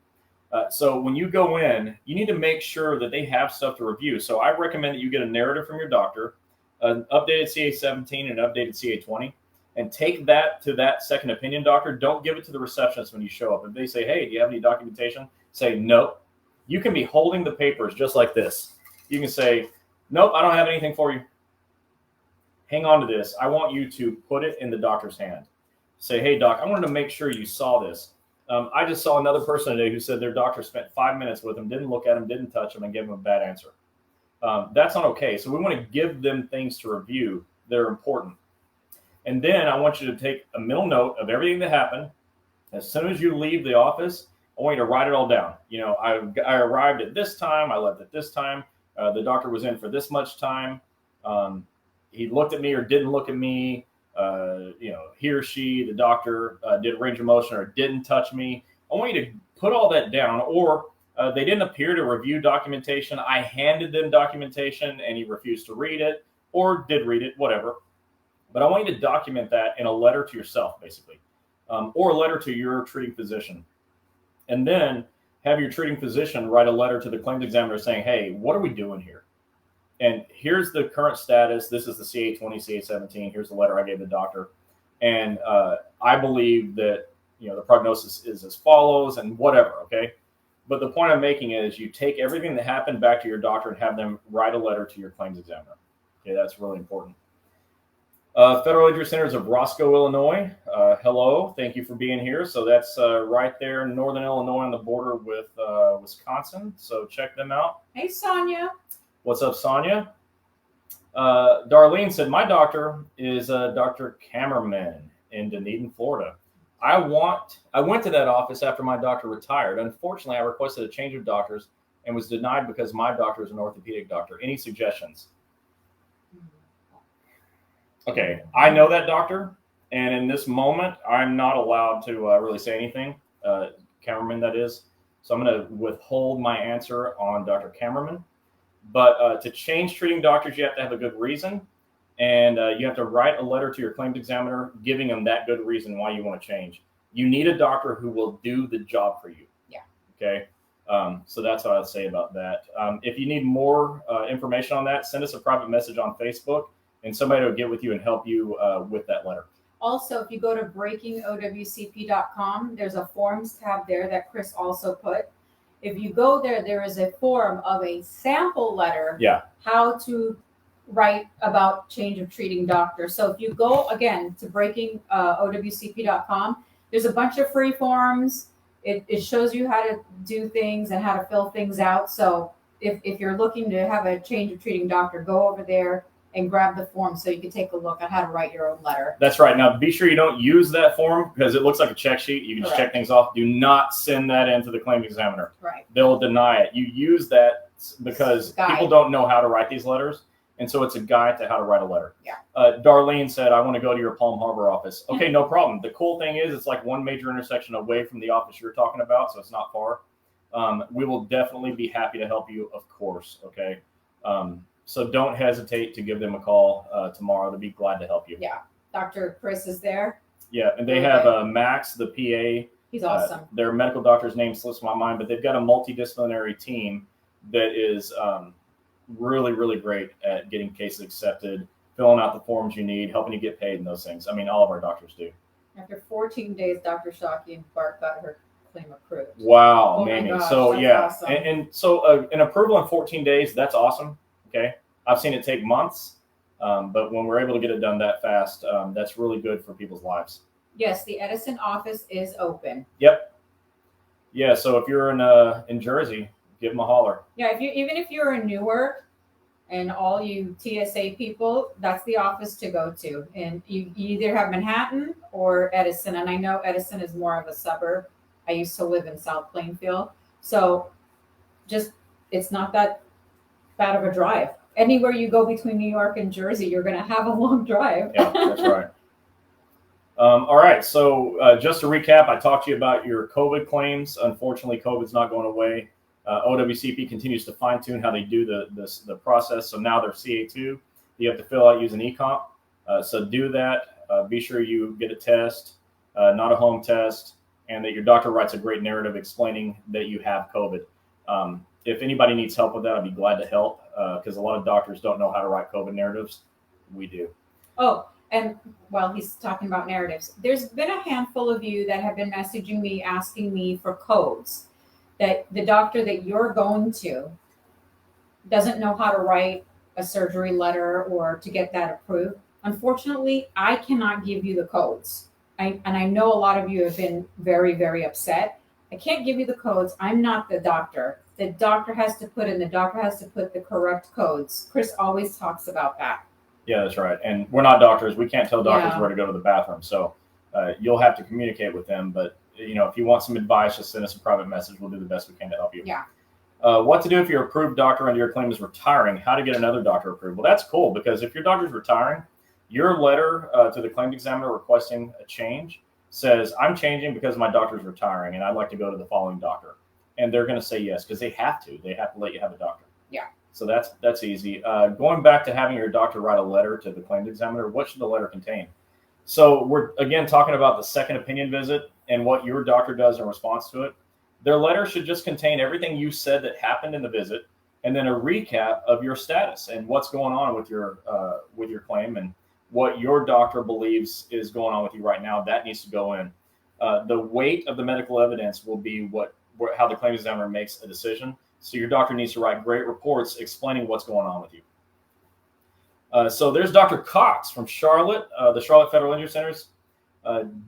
Speaker 1: So when you go in, you need to make sure that they have stuff to review. So I recommend that you get a narrative from your doctor, an updated CA-17 and an updated CA-20, and take that to that second opinion doctor. Don't give it to the receptionist when you show up. If they say, hey, do you have any documentation? Say, no. You can be holding the papers just like this. You can say, nope, I don't have anything for you. Hang on to this. I want you to put it in the doctor's hand. Say, hey, doc, I wanted to make sure you saw this. I just saw another person today who said their doctor spent 5 minutes with him, didn't look at him, didn't touch him, and gave him a bad answer. That's not okay. So we want to give them things to review that are important. And then I want you to take a mental note of everything that happened As soon as you leave the office, I want you to write it all down. You know, I arrived at this time. I left at this time. The doctor was in for this much time. He looked at me or didn't look at me. You know, he or she, the doctor, did range of motion or didn't touch me. I want you to put all that down. Or they didn't appear to review documentation. I handed them documentation and he refused to read it, or did read it, whatever. But I want you to document that in a letter to yourself, basically, or a letter to your treating physician. And then have your treating physician write a letter to the claims examiner saying, hey, what are we doing here? And here's the current status. This is the CA20, CA17. Here's the letter I gave the doctor. And I believe that, you know, the prognosis is as follows and whatever, okay? But the point I'm making is you take everything that happened back to your doctor and have them write a letter to your claims examiner. Okay, that's really important. Federal Injury Centers of Roscoe, Illinois. Hello, thank you for being here. So that's right there in northern Illinois on the border with Wisconsin. So check them out.
Speaker 2: Hey, Sonia.
Speaker 1: What's up, Sonia? Darlene said, my doctor is Dr. Cameraman in Dunedin, Florida. I went to that office after my doctor retired. Unfortunately, I requested a change of doctors and was denied because my doctor is an orthopedic doctor. Any suggestions? Okay, I know that doctor, and in this moment, I'm not allowed to really say anything. Cameraman, that is. So I'm going to withhold my answer on Dr. Cameraman. But to change treating doctors, you have to have a good reason, and you have to write a letter to your claims examiner giving them that good reason why you want to change. You need a doctor who will do the job for you.
Speaker 2: Yeah.
Speaker 1: Okay. So that's what I'd say about that. If you need more information on that, send us a private message on Facebook, and somebody will get with you and help you with that letter.
Speaker 2: Also, if you go to breakingowcp.com, there's a forms tab there that Chris also put. If you go there, there is a form of a sample letter.
Speaker 1: Yeah.
Speaker 2: How to write about change of treating doctor. So if you go again to breakingowcp.com, there's a bunch of free forms. It shows you how to do things and how to fill things out. So if you're looking to have a change of treating doctor, go over there and grab the form so you can take a look at how to write your own letter.
Speaker 1: That's right. Now, be sure you don't use that form because it looks like a check sheet. You can just check things off. Do not send that into the claims examiner.
Speaker 2: Right.
Speaker 1: They'll deny it. You use that because people don't know how to write these letters. And so it's a guide to how to write a letter.
Speaker 2: Yeah.
Speaker 1: Darlene said, I want to go to your Palm Harbor office. Okay, no problem. The cool thing is it's like one major intersection away from the office you're talking about, so it's not far. We will definitely be happy to help you, of course, okay? So don't hesitate to give them a call tomorrow. They'll be glad to help you.
Speaker 2: Yeah. Dr. Chris is there.
Speaker 1: Yeah, and they have Max, the PA.
Speaker 2: He's awesome.
Speaker 1: Their medical doctor's name slips my mind, but they've got a multidisciplinary team that is really, really great at getting cases accepted, filling out the forms you need, helping you get paid and those things. I mean, all of our doctors do.
Speaker 2: After 14 days, Dr. Shockey and Bart got her claim approved.
Speaker 1: Wow,
Speaker 2: oh
Speaker 1: Mamie.
Speaker 2: Gosh,
Speaker 1: so yeah,
Speaker 2: awesome.
Speaker 1: and so an approval in 14 days, that's awesome. Okay, I've seen it take months, but when we're able to get it done that fast, that's really good for people's lives.
Speaker 2: Yes, the Edison office is open.
Speaker 1: Yep. Yeah, so if you're in Jersey, give them a holler.
Speaker 2: Yeah, even if you're in Newark, and all you TSA people, that's the office to go to. And you either have Manhattan or Edison, and I know Edison is more of a suburb. I used to live in South Plainfield, so it's not that bad of a drive. Anywhere you go between New York and Jersey, you're going to have a long drive.
Speaker 1: Yeah, that's right. All right. So just to recap, I talked to you about your COVID claims. Unfortunately, COVID's not going away. OWCP continues to fine tune how they do the process. So now they're CA2. You have to fill out using eComp. So do that. Be sure you get a test, not a home test, and that your doctor writes a great narrative explaining that you have COVID. If anybody needs help with that, I'd be glad to help because a lot of doctors don't know how to write COVID narratives. We do.
Speaker 2: Oh, and while he's talking about narratives, there's been a handful of you that have been messaging me, asking me for codes that the doctor that you're going to doesn't know how to write a surgery letter or to get that approved. Unfortunately, I cannot give you the codes. And I know a lot of you have been very, very upset. I can't give you the codes. I'm not the doctor. The doctor has to put the correct codes. Chris always talks about that.
Speaker 1: Yeah, that's right. And we're not doctors. We can't tell doctors where to go to the bathroom. So you'll have to communicate with them. But if you want some advice, just send us a private message. We'll do the best we can to help you.
Speaker 2: Yeah.
Speaker 1: What to do if your approved doctor under your claim is retiring? How to get another doctor approved? Well, that's cool, because if your doctor's retiring, your letter to the claims examiner requesting a change says, I'm changing because my doctor's retiring and I'd like to go to the following doctor. And they're going to say yes, because they have to. They have to let you have a doctor.
Speaker 2: Yeah.
Speaker 1: So that's easy. Going back to having your doctor write a letter to the claims examiner, what should the letter contain? So we're, again, talking about the second opinion visit and what your doctor does in response to it. Their letter should just contain everything you said that happened in the visit, and then a recap of your status and what's going on with your claim, and what your doctor believes is going on with you right now. That needs to go in. The weight of the medical evidence will be how the claims examiner makes a decision. So your doctor needs to write great reports explaining what's going on with you. So there's Dr. Cox from Charlotte, the Charlotte Federal Injury Centers.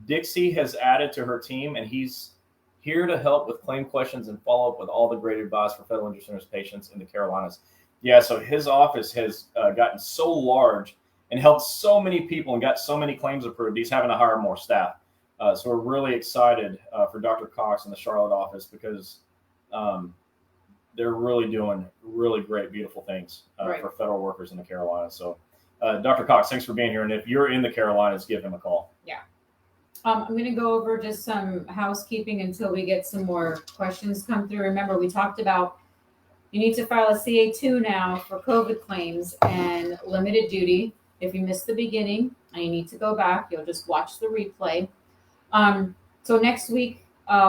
Speaker 1: Dixie has added to her team, and he's here to help with claim questions and follow up with all the great advice for Federal Injury Centers patients in the Carolinas. Yeah, so his office has gotten so large and helped so many people and got so many claims approved. He's having to hire more staff. So we're really excited for Dr. Cox in the Charlotte office, because they're really doing really great, beautiful things for federal workers in the Carolinas. So Dr. Cox, thanks for being here. And if you're in the Carolinas, give him a call.
Speaker 2: Yeah. I'm going to go over just some housekeeping until we get some more questions come through. Remember, we talked about you need to file a CA2 now for COVID claims and limited duty. If you missed the beginning and you need to go back, you'll just watch the replay. So next week,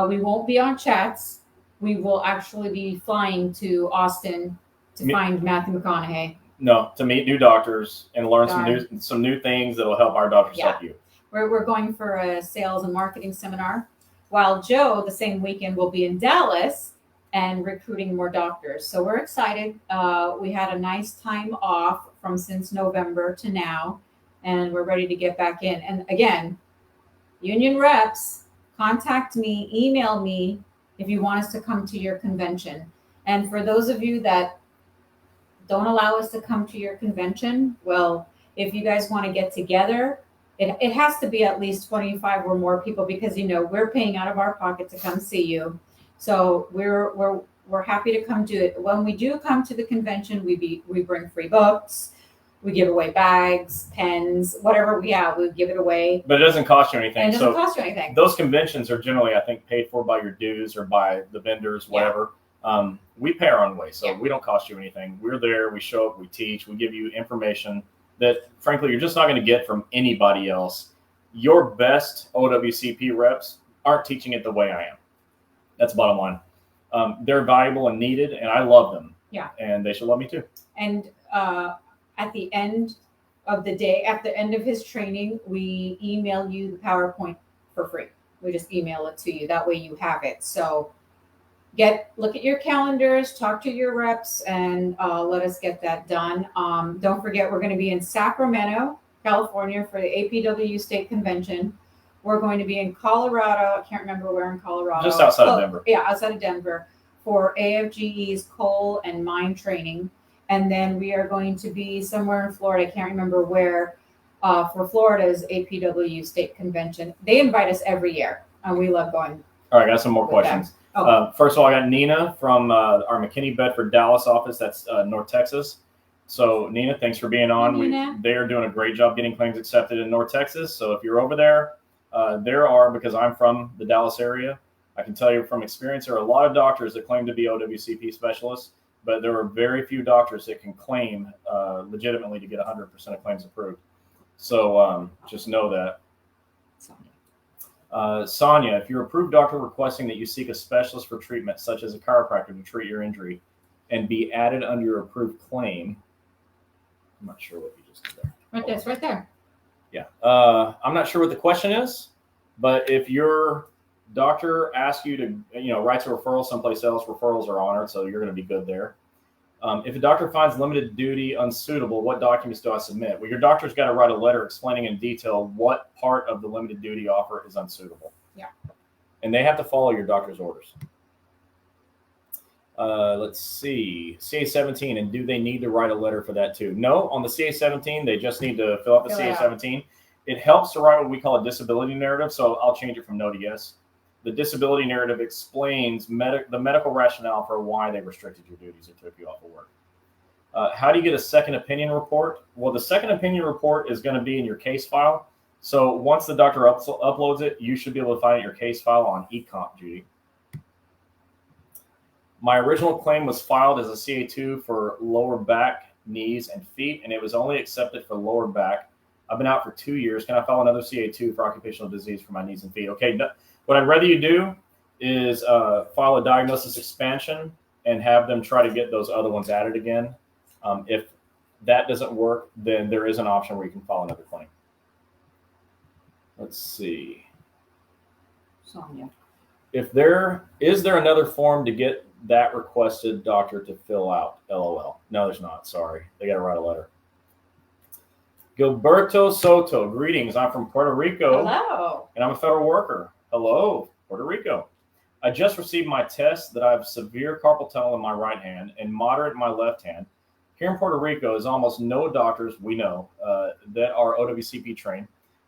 Speaker 2: we won't be on chats. We will actually be flying to Austin to find Matthew McConaughey.
Speaker 1: No, to meet new doctors and learn some new things that'll help our doctors help you.
Speaker 2: We're going for a sales and marketing seminar, while Joe, the same weekend, will be in Dallas and recruiting more doctors. So we're excited. We had a nice time off since November to now, and we're ready to get back in. And again, union reps, contact me, email me if you want us to come to your convention. And for those of you that don't allow us to come to your convention, well, if you guys want to get together, it has to be at least 25 or more people, because we're paying out of our pocket to come see you. So we're happy to come to it. When we do come to the convention, we bring free books, we give away bags, pens, whatever we give it away.
Speaker 1: But it doesn't cost you anything.
Speaker 2: And it doesn't cost you anything.
Speaker 1: Those conventions are generally, I think, paid for by your dues or by the vendors, whatever. Yeah. We pay our own way, so we don't cost you anything. We're there, we show up, we teach, we give you information that, frankly, you're just not going to get from anybody else. Your best OWCP reps aren't teaching it the way I am. That's the bottom line. They're valuable and needed, and I love them. Yeah. And they should love me too.
Speaker 2: And at the end of the day, at the end of his training, we email you the PowerPoint for free. We just email it to you. That way you have it. So look at your calendars, talk to your reps, and let us get that done. Don't forget, we're going to be in Sacramento, California for the APW State Convention. We're going to be in Colorado. I can't remember where in Colorado.
Speaker 1: Just outside of Denver.
Speaker 2: Yeah, outside of Denver for AFGE's coal and mine training. And then we are going to be somewhere in Florida. I can't remember where, for Florida's APW State Convention. They invite us every year, and we love going.
Speaker 1: All right, I got some more questions. First of all, I got Nina from our McKinney Bedford Dallas office. That's North Texas. So Nina, thanks for being on. They are doing a great job getting claims accepted in North Texas. So if you're over there, because I'm from the Dallas area, I can tell you from experience, there are a lot of doctors that claim to be OWCP specialists, but there are very few doctors that can claim legitimately to get 100% of claims approved. So just know that. Sonia, if your approved doctor requesting that you seek a specialist for treatment, such as a chiropractor to treat your injury, and be added under your approved claim, I'm not sure what you just did there.
Speaker 2: It's right there.
Speaker 1: Yeah. I'm not sure what the question is, but if your doctor asks you to, writes a referral someplace else, referrals are honored, so you're going to be good there. If a doctor finds limited duty unsuitable, what documents do I submit? Well, your doctor's got to write a letter explaining in detail what part of the limited duty offer is unsuitable.
Speaker 2: Yeah.
Speaker 1: And they have to follow your doctor's orders. Let's see. CA-17, and do they need to write a letter for that too? No, on the CA-17, they just need to fill out the CA-17. It helps to write what we call a disability narrative, so I'll change it from no to yes. The disability narrative explains the medical rationale for why they restricted your duties or took you off of work. How do you get a second opinion report? Well, the second opinion report is going to be in your case file. So once the doctor uploads it, you should be able to find it in your case file on eComp, Judy. My original claim was filed as a CA2 for lower back, knees, and feet, and it was only accepted for lower back. I've been out for 2 years. Can I file another CA2 for occupational disease for my knees and feet? Okay, what I'd rather you do is file a diagnosis expansion and have them try to get those other ones added again. If that doesn't work, then there is an option where you can file another claim. Let's see.
Speaker 2: Sonia.
Speaker 1: Is there another form to get that requested doctor to fill out? LOL. No, there's not. Sorry. They got to write a letter. Gilberto Soto. Greetings. I'm from Puerto Rico.
Speaker 2: Hello.
Speaker 1: And I'm a federal worker. Hello, Puerto Rico. I just received my test that I have severe carpal tunnel in my right hand and moderate in my left hand. Here in Puerto Rico, there's almost no doctors we know that are OWCP trained,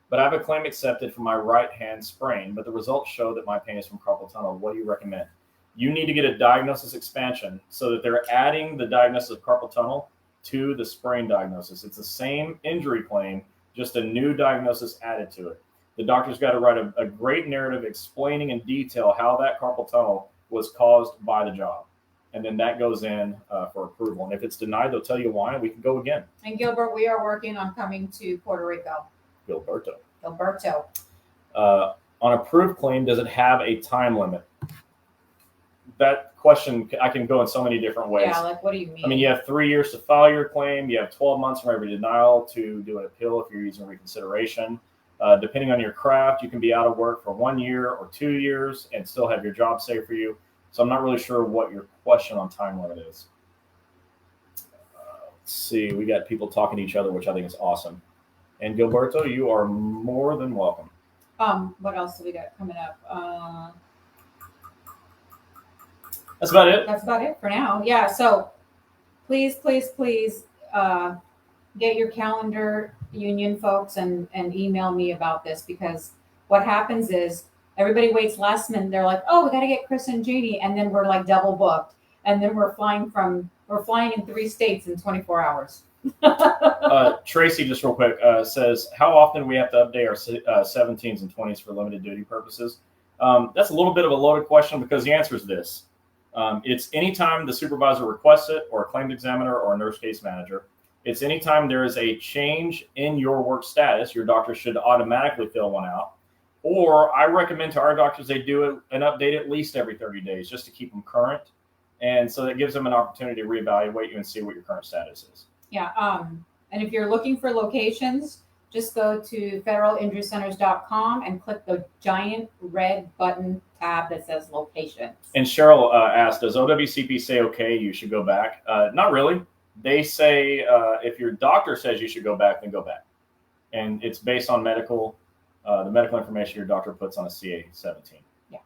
Speaker 1: but I have a claim accepted for my right hand sprain, but the results show that my pain is from carpal tunnel. What do you recommend? You need to get a diagnosis expansion so that they're adding the diagnosis of carpal tunnel to the sprain diagnosis. It's the same injury claim, just a new diagnosis added to it. The doctor's got to write a great narrative explaining in detail how that carpal tunnel was caused by the job. And then that goes in for approval. And if it's denied, they'll tell you why, and we can go again.
Speaker 2: And Gilbert, we are working on coming to Puerto Rico.
Speaker 1: Gilberto. On approved claim, does it have a time limit? That question, I can go in so many different ways.
Speaker 2: Yeah, like what do you mean?
Speaker 1: I mean, you have 3 years to file your claim. You have 12 months from every denial to do an appeal if you're using reconsideration. Depending on your craft, you can be out of work for 1 year or 2 years and still have your job saved for you. So I'm not really sure what your question on time limit is. Let's see. We got people talking to each other, which I think is awesome. And Gilberto, you are more than welcome.
Speaker 2: What else do we got coming up?
Speaker 1: That's about it.
Speaker 2: That's about it for now. Yeah. So please, get your calendar, union folks, and email me about this, because what happens is everybody waits last minute. They're like, oh, we got to get Chris and Gini. And then we're like double booked. And then we're flying in 3 states in 24 hours.
Speaker 1: Tracy, just real quick, says, how often do we have to update our 17s and 20s for limited duty purposes? That's a little bit of a loaded question, because the answer is this. It's anytime the supervisor requests it, or a claims examiner, or a nurse case manager. It's anytime there is a change in your work status, your doctor should automatically fill one out. Or I recommend to our doctors they do an update at least every 30 days just to keep them current. And so that gives them an opportunity to reevaluate you and see what your current status is.
Speaker 2: Yeah. And if you're looking for locations, just go to federalinjurycenters.com and click the giant red button tab that says locations. And
Speaker 1: Cheryl asked, does OWCP say, okay, you should go back? Not really. They say if your doctor says you should go back, then go back. And it's based on the medical information your doctor puts on a CA-17.
Speaker 2: Yeah.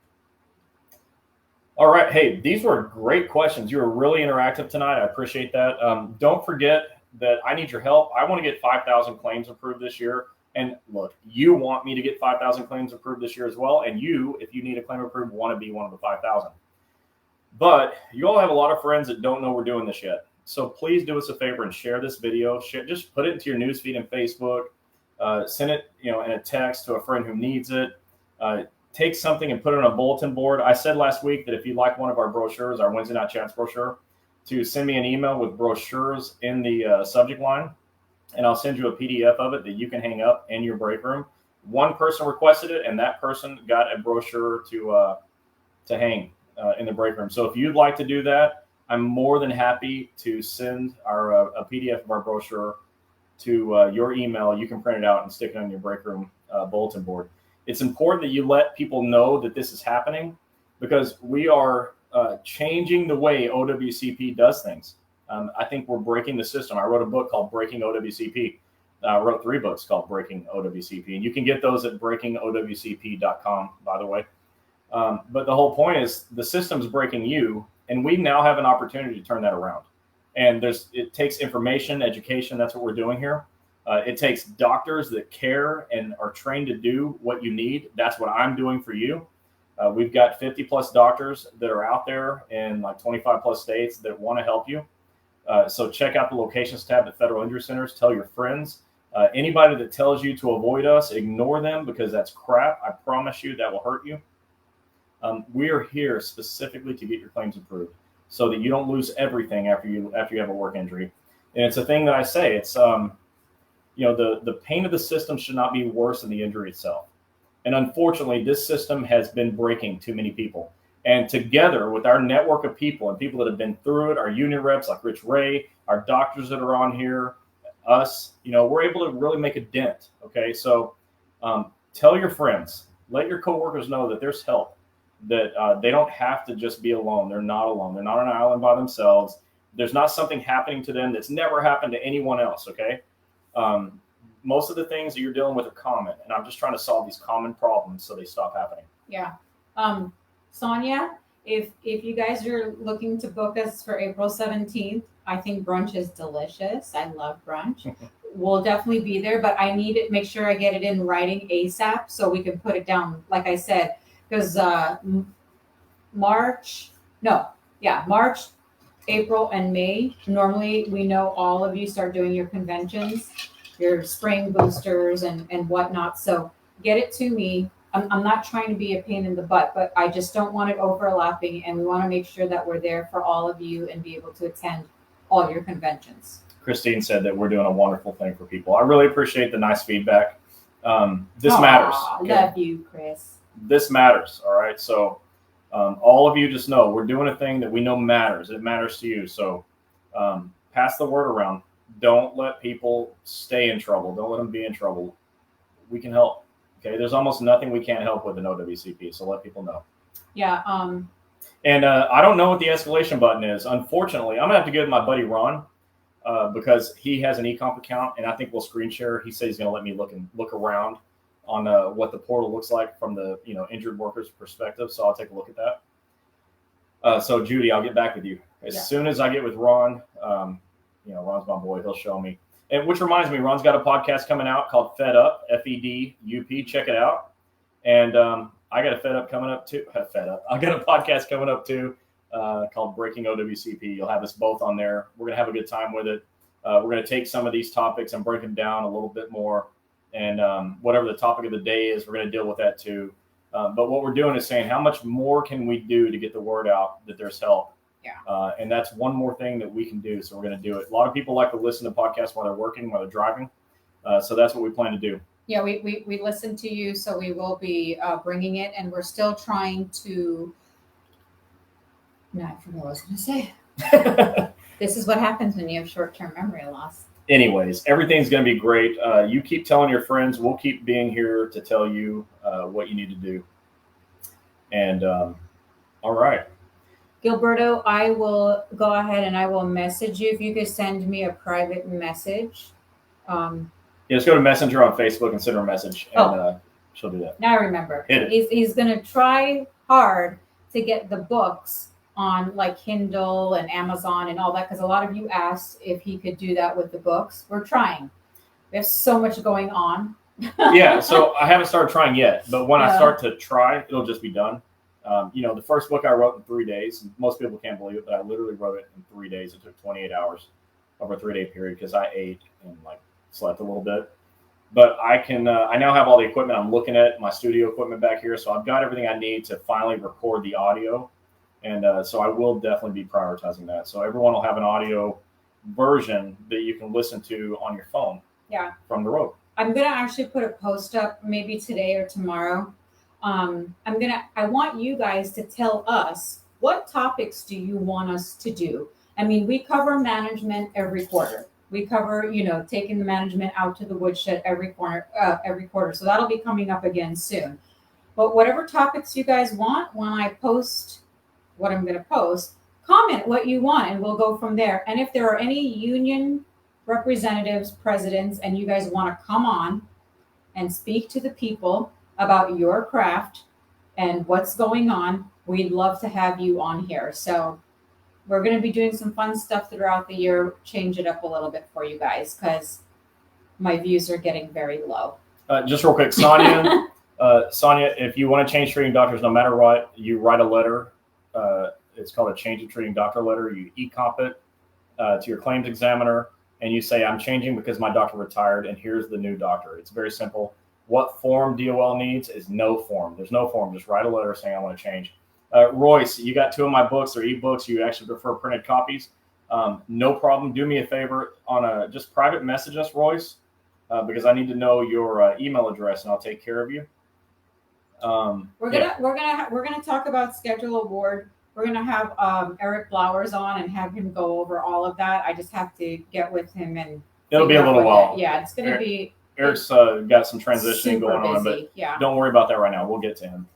Speaker 1: All right. Hey, these were great questions. You were really interactive tonight. I appreciate that. Don't forget that I need your help. I want to get 5,000 claims approved this year. And look, you want me to get 5,000 claims approved this year as well. And you, if you need a claim approved, want to be one of the 5,000. But you all have a lot of friends that don't know we're doing this yet. So please do us a favor and share this video. Just put it into your newsfeed and Facebook. Send it, in a text to a friend who needs it. Take something and put it on a bulletin board. I said last week that if you'd like one of our brochures, our Wednesday Night Chats brochure, to send me an email with brochures in the subject line, and I'll send you a PDF of it that you can hang up in your break room. One person requested it, and that person got a brochure to hang in the break room. So if you'd like to do that, I'm more than happy to send a PDF of our brochure to your email. You can print it out and stick it on your break room bulletin board. It's important that you let people know that this is happening, because we are changing the way OWCP does things. I think we're breaking the system. I wrote a book called Breaking OWCP. I wrote 3 books called Breaking OWCP, and you can get those at breakingowcp.com, by the way. But the whole point is the system's breaking you, and we now have an opportunity to turn that around. And it takes information, education. That's what we're doing here. It takes doctors that care and are trained to do what you need. That's what I'm doing for you. We've got 50 plus doctors that are out there in like 25 plus states that want to help you. So check out the locations tab at Federal Injury Centers. Tell your friends. Anybody that tells you to avoid us, ignore them because that's crap. I promise you that will hurt you. We are here specifically to get your claims approved so that you don't lose everything after you have a work injury. And it's a thing that I say. It's the pain of the system should not be worse than the injury itself. And unfortunately, this system has been breaking too many people. And together with our network of people and people that have been through it, our union reps like Rich Ray, our doctors that are on here, us, we're able to really make a dent. Okay, so tell your friends, let your coworkers know that there's help, that they don't have to just be alone. They're not alone. They're not on an island by themselves. There's not something happening to them that's never happened to anyone else. Okay, most of the things that you're dealing with are common, and I'm just trying to solve these common problems so they stop happening.
Speaker 2: Yeah. Sonia, if you guys are looking to book us for April 17th, I think brunch is delicious. I love brunch. We'll definitely be there, but I need to make sure I get it in writing ASAP so we can put it down, like I said, because March, April, and May, normally we know all of you start doing your conventions, your spring boosters and whatnot. So get it to me. I'm not trying to be a pain in the butt, but I just don't want it overlapping. And we want to make sure that we're there for all of you and be able to attend all your conventions.
Speaker 1: Christine said that we're doing a wonderful thing for people. I really appreciate the nice feedback. This matters.
Speaker 2: Okay? Love you, Chris.
Speaker 1: This matters. All right. So all of you just know we're doing a thing that we know matters. It matters to you. So pass the word around. Don't let people stay in trouble. Don't let them be in trouble. We can help. Okay. There's almost nothing we can't help with an OWCP. So let people know.
Speaker 2: Yeah.
Speaker 1: And I don't know what the escalation button is. Unfortunately, I'm going to have to give my buddy Ron because he has an eComp account and I think we'll screen share. He said he's going to let me look around on what the portal looks like from the injured workers perspective. So I'll take a look at that. So Judy, I'll get back with you as soon as I get with Ron. Ron's my boy. He'll show me. And which reminds me, Ron's got a podcast coming out called Fed Up, FEDUP. Check it out. And I got a Fed Up coming up too. I got a podcast coming up too called Breaking OWCP. You'll have us both on there. We're going to have a good time with it. We're going to take some of these topics and break them down a little bit more. And whatever the topic of the day is, we're going to deal with that too. But what we're doing is saying, how much more can we do to get the word out that there's help?
Speaker 2: Yeah.
Speaker 1: And that's one more thing that we can do. So we're going to do it. A lot of people like to listen to podcasts while they're working, while they're driving. So that's what we plan to do.
Speaker 2: Yeah, we listen to you, so we will be bringing it, and we're still trying to. No, I forgot what I was going to say. This is what happens when you have short-term memory loss.
Speaker 1: Anyways, everything's going to be great. You keep telling your friends. We'll keep being here to tell you what you need to do. And all right.
Speaker 2: Gilberto, I will go ahead and I will message you. If you could send me a private message.
Speaker 1: Just go to Messenger on Facebook and send her a message, and she'll do that.
Speaker 2: Now I remember. He's going to try hard to get the books on like Kindle and Amazon and all that, because a lot of you asked if he could do that with the books. We're trying. We have so much going on.
Speaker 1: Yeah, so I haven't started trying yet, but when I start to try, it'll just be done. The first book I wrote in 3 days. Most people can't believe it, but I literally wrote it in 3 days. It took 28 hours over a 3-day period because I ate and slept a little bit. But I now have all the equipment. I'm looking at my studio equipment back here, so I've got everything I need to finally record the audio. And so I will definitely be prioritizing that. So everyone will have an audio version that you can listen to on your phone.
Speaker 2: Yeah.
Speaker 1: From the road.
Speaker 2: I'm gonna actually put a post up maybe today or tomorrow. I want you guys to tell us, what topics do you want us to do? I mean, we cover management every quarter. We cover, taking the management out to the woodshed every quarter. So that'll be coming up again soon. But whatever topics you guys want, when I post what I'm going to post, comment what you want and we'll go from there. And if there are any union representatives, presidents, and you guys want to come on and speak to the people about your craft and what's going on, we'd love to have you on here. So we're going to be doing some fun stuff throughout the year, change it up a little bit for you guys, because my views are getting very low.
Speaker 1: Just real quick, Sonia, Sonia, if you want to change treating doctors, no matter what, you write a letter. It's called a change of treating doctor letter. You e-comp it to your claims examiner, and you say, I'm changing because my doctor retired, and here's the new doctor. It's very simple. What form DOL needs is no form. There's no form. Just write a letter saying I want to change. Royce, you got 2 of my books. They're ebooks. You actually prefer printed copies. No problem. Do me a favor just private message us, Royce, because I need to know your email address, and I'll take care of you.
Speaker 2: We're gonna talk about schedule award. We're gonna have Eric Blowers on and have him go over all of that. I just have to get with him and
Speaker 1: it'll be a little while.
Speaker 2: Yeah, it's gonna be.
Speaker 1: Eric's got some transitioning going on, but don't worry about that right now. We'll get to him.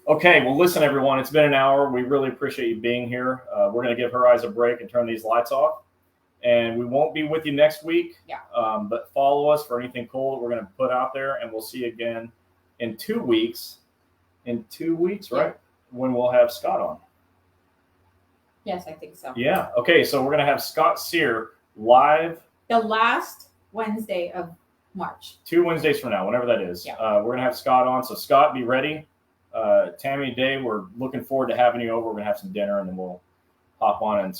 Speaker 1: Okay, well, listen, everyone. It's been an hour. We really appreciate you being here. We're going to give her eyes a break and turn these lights off. And we won't be with you next week.
Speaker 2: Yeah.
Speaker 1: But follow us for anything cool that we're going to put out there. And we'll see you again in 2 weeks. In 2 weeks, right? Yeah. When we'll have Scott on.
Speaker 2: Yes, I think so.
Speaker 1: Yeah. Okay, so we're going to have Scott Sear live.
Speaker 2: The last Wednesday of March.
Speaker 1: 2 Wednesdays from now, whenever that is.
Speaker 2: Yeah.
Speaker 1: We're going to have Scott on. So, Scott, be ready. Tammy, Dave, we're looking forward to having you over. We're going to have some dinner, and then we'll hop on and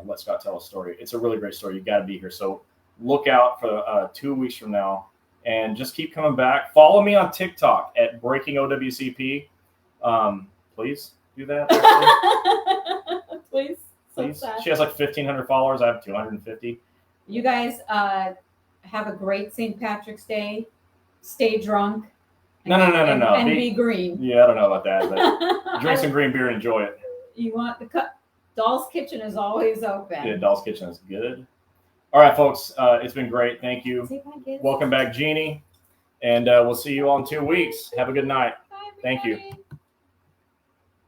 Speaker 1: let Scott tell a story. It's a really great story. You got to be here. So look out for 2 weeks from now, and just keep coming back. Follow me on TikTok at Breaking OWCP. Please do that.
Speaker 2: Please.
Speaker 1: Please. She has like 1,500 followers. I have 250.
Speaker 2: You guys have a great St. Patrick's Day. Stay drunk.
Speaker 1: No.
Speaker 2: And be green.
Speaker 1: Yeah, I don't know about that, but drink some green beer and enjoy it.
Speaker 2: You want Doll's Kitchen is always open.
Speaker 1: Yeah, Doll's Kitchen is good. All right, folks. It's been great. Thank you. Welcome back, Gini. And we'll see you all in 2 weeks. Have a good night.
Speaker 2: Bye,
Speaker 1: thank you.